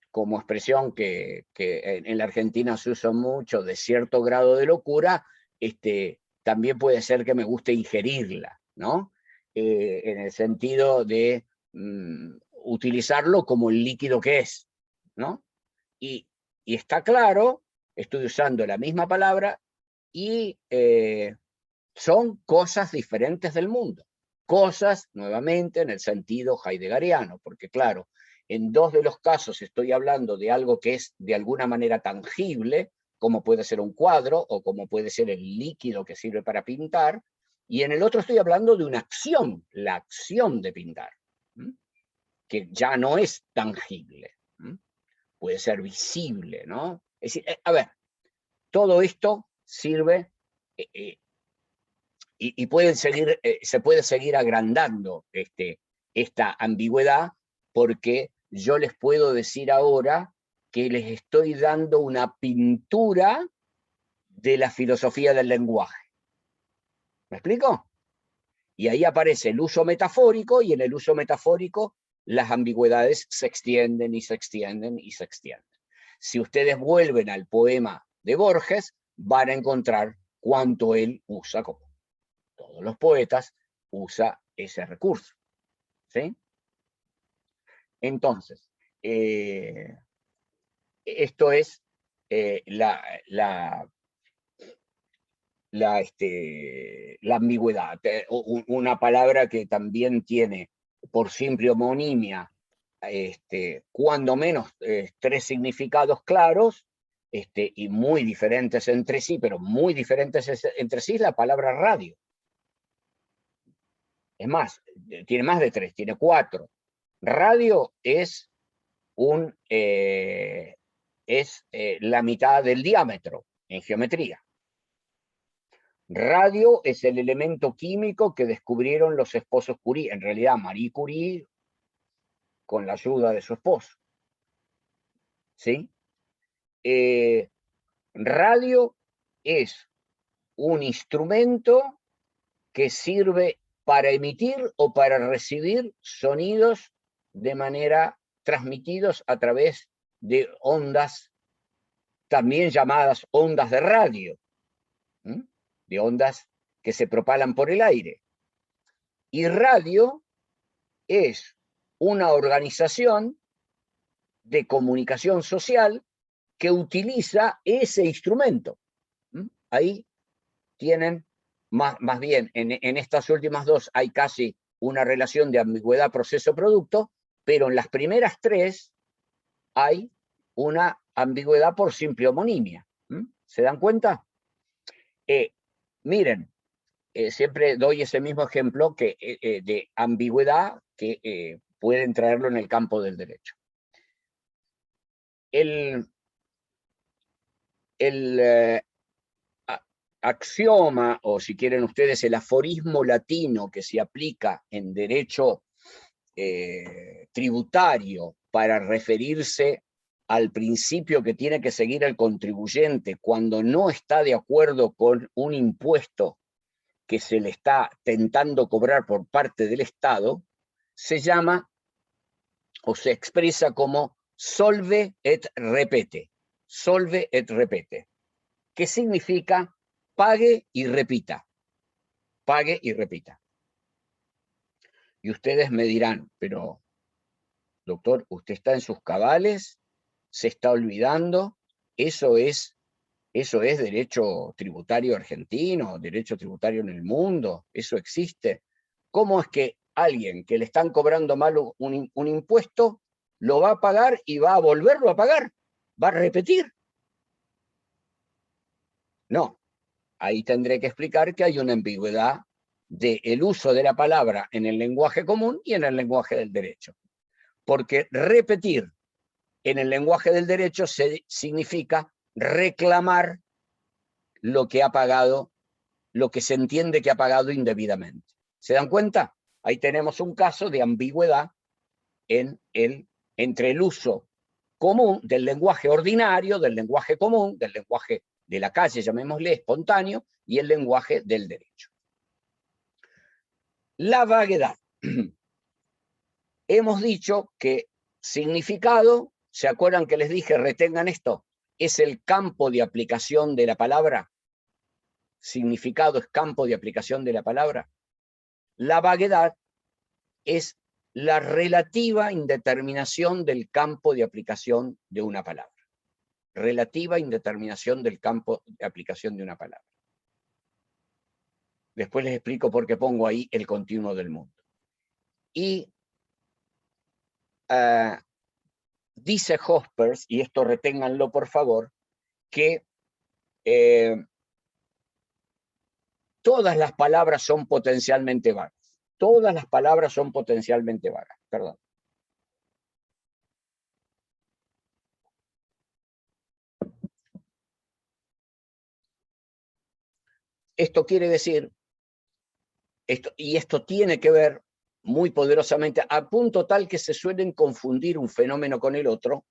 como expresión que en la Argentina se usa mucho, de cierto grado de locura, también puede ser que me guste ingerirla, ¿no? En el sentido de utilizarlo como el líquido que es, ¿no? Y está claro, estoy usando la misma palabra y son cosas diferentes del mundo. Cosas, nuevamente, en el sentido heideggeriano, porque claro, en dos de los casos estoy hablando de algo que es de alguna manera tangible, como puede ser un cuadro o como puede ser el líquido que sirve para pintar, y en el otro estoy hablando de una acción, la acción de pintar, que ya no es tangible, puede ser visible, ¿no? Es decir, a ver, todo esto sirve y pueden seguir, se puede seguir agrandando esta ambigüedad, porque yo les puedo decir ahora que les estoy dando una pintura de la filosofía del lenguaje. ¿Me explico? Y ahí aparece el uso metafórico, y en el uso metafórico las ambigüedades se extienden y se extienden y se extienden. Si ustedes vuelven al poema de Borges, van a encontrar cuánto él usa, como todos los poetas, usa ese recurso. ¿Sí? Entonces, esto es la ambigüedad. Una palabra que también tiene, por simple homonimia, cuando menos tres significados claros, y muy diferentes entre sí, pero muy diferentes entre sí, es la palabra radio. Es más, tiene más de tres, tiene cuatro. Radio es la mitad del diámetro. en geometría. Radio es el elemento químico que descubrieron los esposos Curie, en realidad Marie Curie con la ayuda de su esposo. ¿Sí? Radio es un instrumento que sirve para emitir o para recibir sonidos de manera transmitidos a través de ondas, también llamadas ondas de radio, de ondas que se propalan por el aire. Y radio es una organización de comunicación social que utiliza ese instrumento. Ahí tienen, más bien, en estas últimas dos hay casi una relación de ambigüedad proceso-producto, pero en las primeras tres hay una ambigüedad por simple homonimia. ¿Se dan cuenta? Miren, siempre doy ese mismo ejemplo de ambigüedad que pueden traerlo en el campo del derecho. El axioma, o si quieren ustedes, el aforismo latino que se aplica en derecho tributario para referirse al principio que tiene que seguir el contribuyente cuando no está de acuerdo con un impuesto que se le está tentando cobrar por parte del Estado, se llama o se expresa como solve et repete. Solve et repete. ¿Qué significa? Pague y repita. Pague y repita. Y ustedes me dirán, pero, doctor, ¿usted está en sus cabales? ¿Se está olvidando? Eso es derecho tributario argentino, derecho tributario en el mundo, eso existe. ¿Cómo es que alguien que le están cobrando mal un impuesto lo va a pagar y va a volverlo a pagar? ¿Va a repetir? No. Ahí tendré que explicar que hay una ambigüedad del uso de la palabra en el lenguaje común y en el lenguaje del derecho. Porque repetir en el lenguaje del derecho significa reclamar lo que ha pagado, lo que se entiende que ha pagado indebidamente. ¿Se dan cuenta? Ahí tenemos un caso de ambigüedad entre el uso común del lenguaje ordinario, del lenguaje común, del lenguaje de la calle, llamémosle espontáneo, y el lenguaje del derecho. La vaguedad. Hemos dicho que significado, ¿se acuerdan que les dije, retengan esto? Es el campo de aplicación de la palabra. Significado es campo de aplicación de la palabra. La vaguedad es la relativa indeterminación del campo de aplicación de una palabra. Relativa indeterminación del campo de aplicación de una palabra. Después les explico por qué pongo ahí el continuo del mundo. Y dice Hospers, y esto reténganlo por favor, que todas las palabras son potencialmente vagas. Todas las palabras son potencialmente vagas. Perdón. Esto quiere decir, esto tiene que ver muy poderosamente, a punto tal que se suelen confundir un fenómeno con el otro,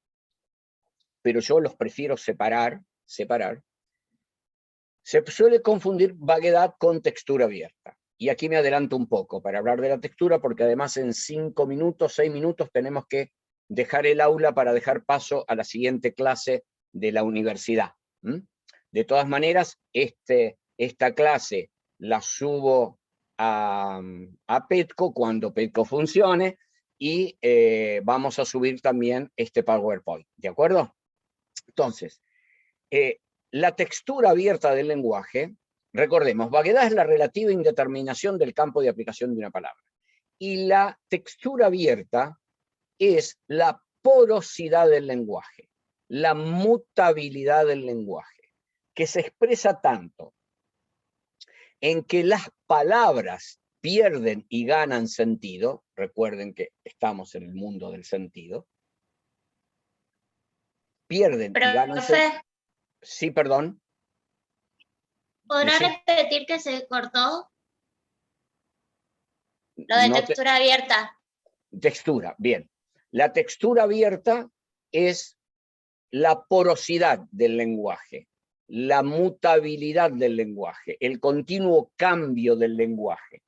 pero yo los prefiero separar. Se suele confundir vaguedad con textura abierta. Y aquí me adelanto un poco para hablar de la textura, porque además en 5 minutos, 6 minutos tenemos que dejar el aula para dejar paso a la siguiente clase de la universidad. De todas maneras, esta clase la subo a Petco cuando Petco funcione y vamos a subir también este PowerPoint, ¿de acuerdo? Entonces, la textura abierta del lenguaje, recordemos, vaguedad es la relativa indeterminación del campo de aplicación de una palabra. Y la textura abierta es la porosidad del lenguaje, la mutabilidad del lenguaje, que se expresa tanto en que las palabras pierden y ganan sentido. Recuerden que estamos en el mundo del sentido. Pierden y ganan sentido. Sí, perdón. ¿Podrá Sí. repetir que se cortó? Lo de No te- textura abierta. Textura, bien. La textura abierta es la porosidad del lenguaje, la mutabilidad del lenguaje, el continuo cambio del lenguaje.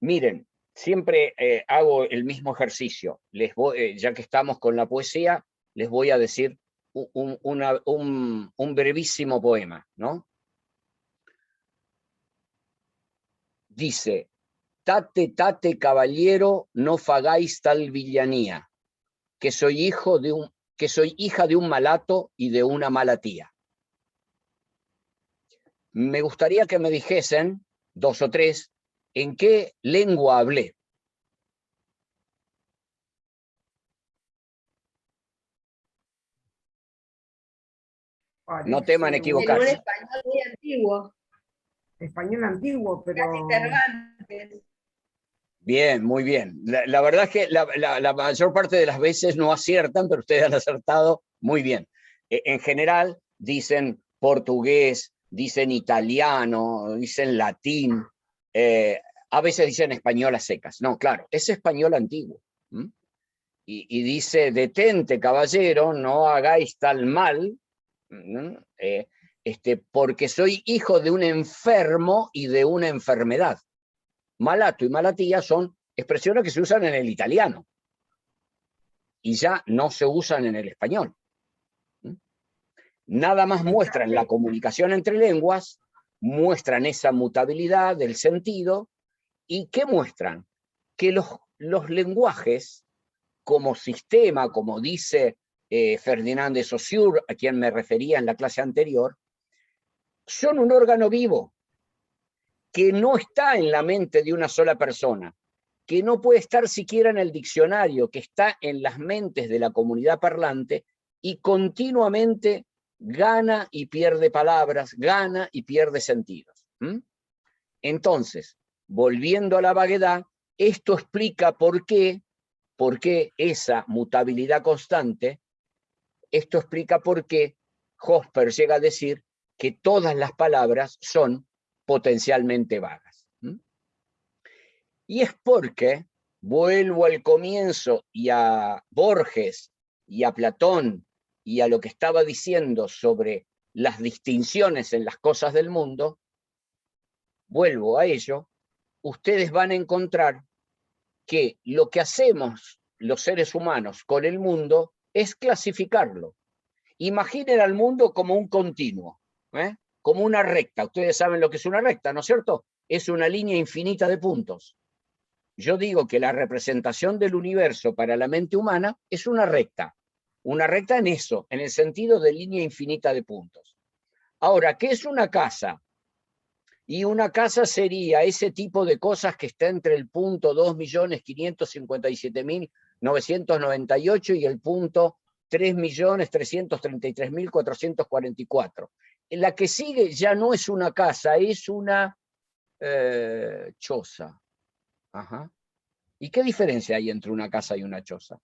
Miren, siempre hago el mismo ejercicio. Ya que estamos con la poesía, les voy a decir un brevísimo poema, ¿no? Dice: tate, tate, caballero, no fagáis tal villanía, que soy hija de un malato y de una mala tía. Me gustaría que me dijesen, 2 o 3, en qué lengua hablé. No teman Parece En un equivocarse. español muy antiguo, español antiguo, pero casi Cervantes. Bien, muy bien. La verdad es que la mayor parte de las veces no aciertan, pero ustedes han acertado muy bien. En general dicen portugués, dicen italiano, dicen latín, a veces dicen español a secas. No, claro, es español antiguo. Y dice: detente, caballero, no hagáis tal mal, porque soy hijo de un enfermo y de una enfermedad. Malato y malatía son expresiones que se usan en el italiano y ya no se usan en el español. Nada más muestran la comunicación entre lenguas, muestran esa mutabilidad del sentido. ¿Y qué muestran? Que los lenguajes como sistema, como dice Ferdinand de Saussure, a quien me refería en la clase anterior, son un órgano vivo que no está en la mente de una sola persona, que no puede estar siquiera en el diccionario, que está en las mentes de la comunidad parlante y continuamente gana y pierde palabras, gana y pierde sentidos. Entonces, volviendo a la vaguedad, esto explica por qué esa mutabilidad constante, esto explica por qué Hoffer llega a decir que todas las palabras son potencialmente vagas. Y es porque, vuelvo al comienzo y a Borges y a Platón y a lo que estaba diciendo sobre las distinciones en las cosas del mundo, vuelvo a ello, ustedes van a encontrar que lo que hacemos los seres humanos con el mundo es clasificarlo. Imaginen al mundo como un continuo, como una recta. Ustedes saben lo que es una recta, ¿no es cierto? Es una línea infinita de puntos. Yo digo que la representación del universo para la mente humana es una recta en eso, en el sentido de línea infinita de puntos. Ahora, ¿qué es una casa? Y una casa sería ese tipo de cosas que está entre el punto 2.557.998 y el punto 3.333.444. La que sigue ya no es una casa, es una choza. Ajá. ¿Y qué diferencia hay entre una casa y una choza?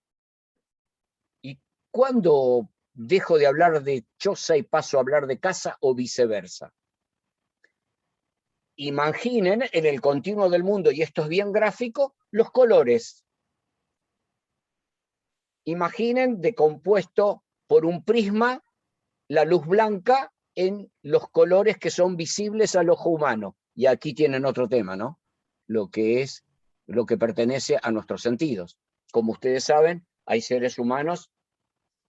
¿Y cuándo dejo de hablar de choza y paso a hablar de casa o viceversa? Imaginen en el continuo del mundo, y esto es bien gráfico, los colores. Imaginen decompuesto por un prisma la luz blanca en los colores que son visibles al ojo humano. Y aquí tienen otro tema, ¿no? Lo que pertenece a nuestros sentidos. Como ustedes saben, hay seres humanos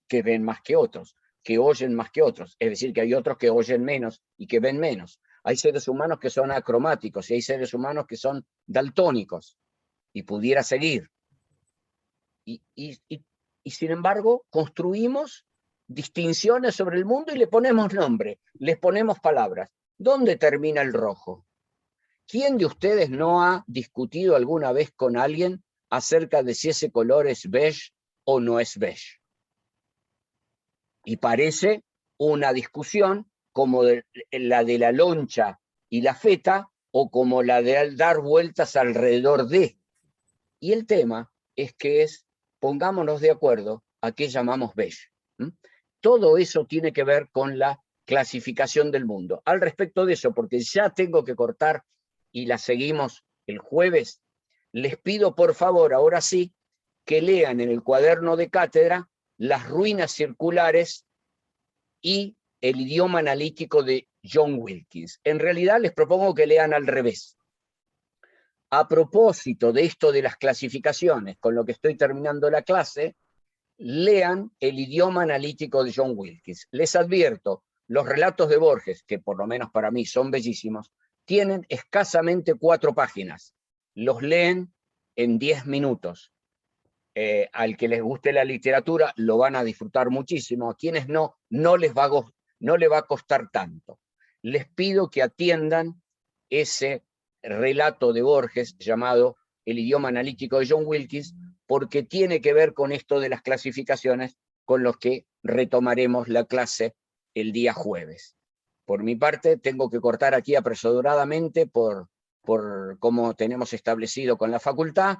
que ven más que otros, que oyen más que otros. Es decir, que hay otros que oyen menos y que ven menos. Hay seres humanos que son acromáticos y hay seres humanos que son daltónicos. Y pudiera seguir. Y sin embargo, construimos distinciones sobre el mundo y le ponemos nombre, les ponemos palabras. ¿Dónde termina el rojo? ¿Quién de ustedes no ha discutido alguna vez con alguien acerca de si ese color es beige o no es beige? Y parece una discusión como la de la loncha y la feta, o como la de dar vueltas alrededor de. Y el tema es que pongámonos de acuerdo a qué llamamos beige. Todo eso tiene que ver con la clasificación del mundo. Al respecto de eso, porque ya tengo que cortar y la seguimos el jueves, les pido por favor, ahora sí, que lean en el cuaderno de cátedra Las ruinas circulares y el idioma analítico de John Wilkins. En realidad les propongo que lean al revés. A propósito de esto de las clasificaciones, con lo que estoy terminando la clase, lean el idioma analítico de John Wilkins. Les advierto, los relatos de Borges, que por lo menos para mí son bellísimos, tienen escasamente 4 páginas. Los leen en 10 minutos. Al que les guste la literatura lo van a disfrutar muchísimo. A quienes no, no les va a costar tanto. Les pido que atiendan ese relato de Borges llamado El idioma analítico de John Wilkins, porque tiene que ver con esto de las clasificaciones, con los que retomaremos la clase el día jueves. Por mi parte, tengo que cortar aquí apresuradamente por como tenemos establecido con la facultad.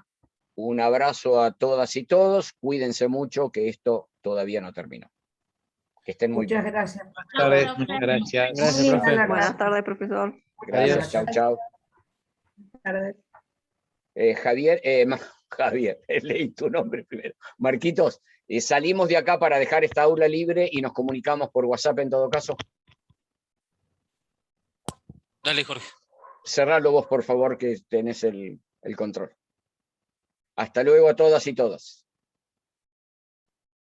Un abrazo a todas y todos, cuídense mucho, que esto todavía no terminó. Que estén muy Muchas bien. gracias. Buenas tardes, muchas gracias. Gracias, Muy linda profe. la Buenas clase. tardes, profesor. Gracias, Adiós. chau, chau. Tardes. Javier, leí tu nombre primero. Marquitos, salimos de acá para dejar esta aula libre y nos comunicamos por WhatsApp en todo caso. Dale, Jorge. Cerralo vos, por favor, que tenés el control. Hasta luego a todas y todos.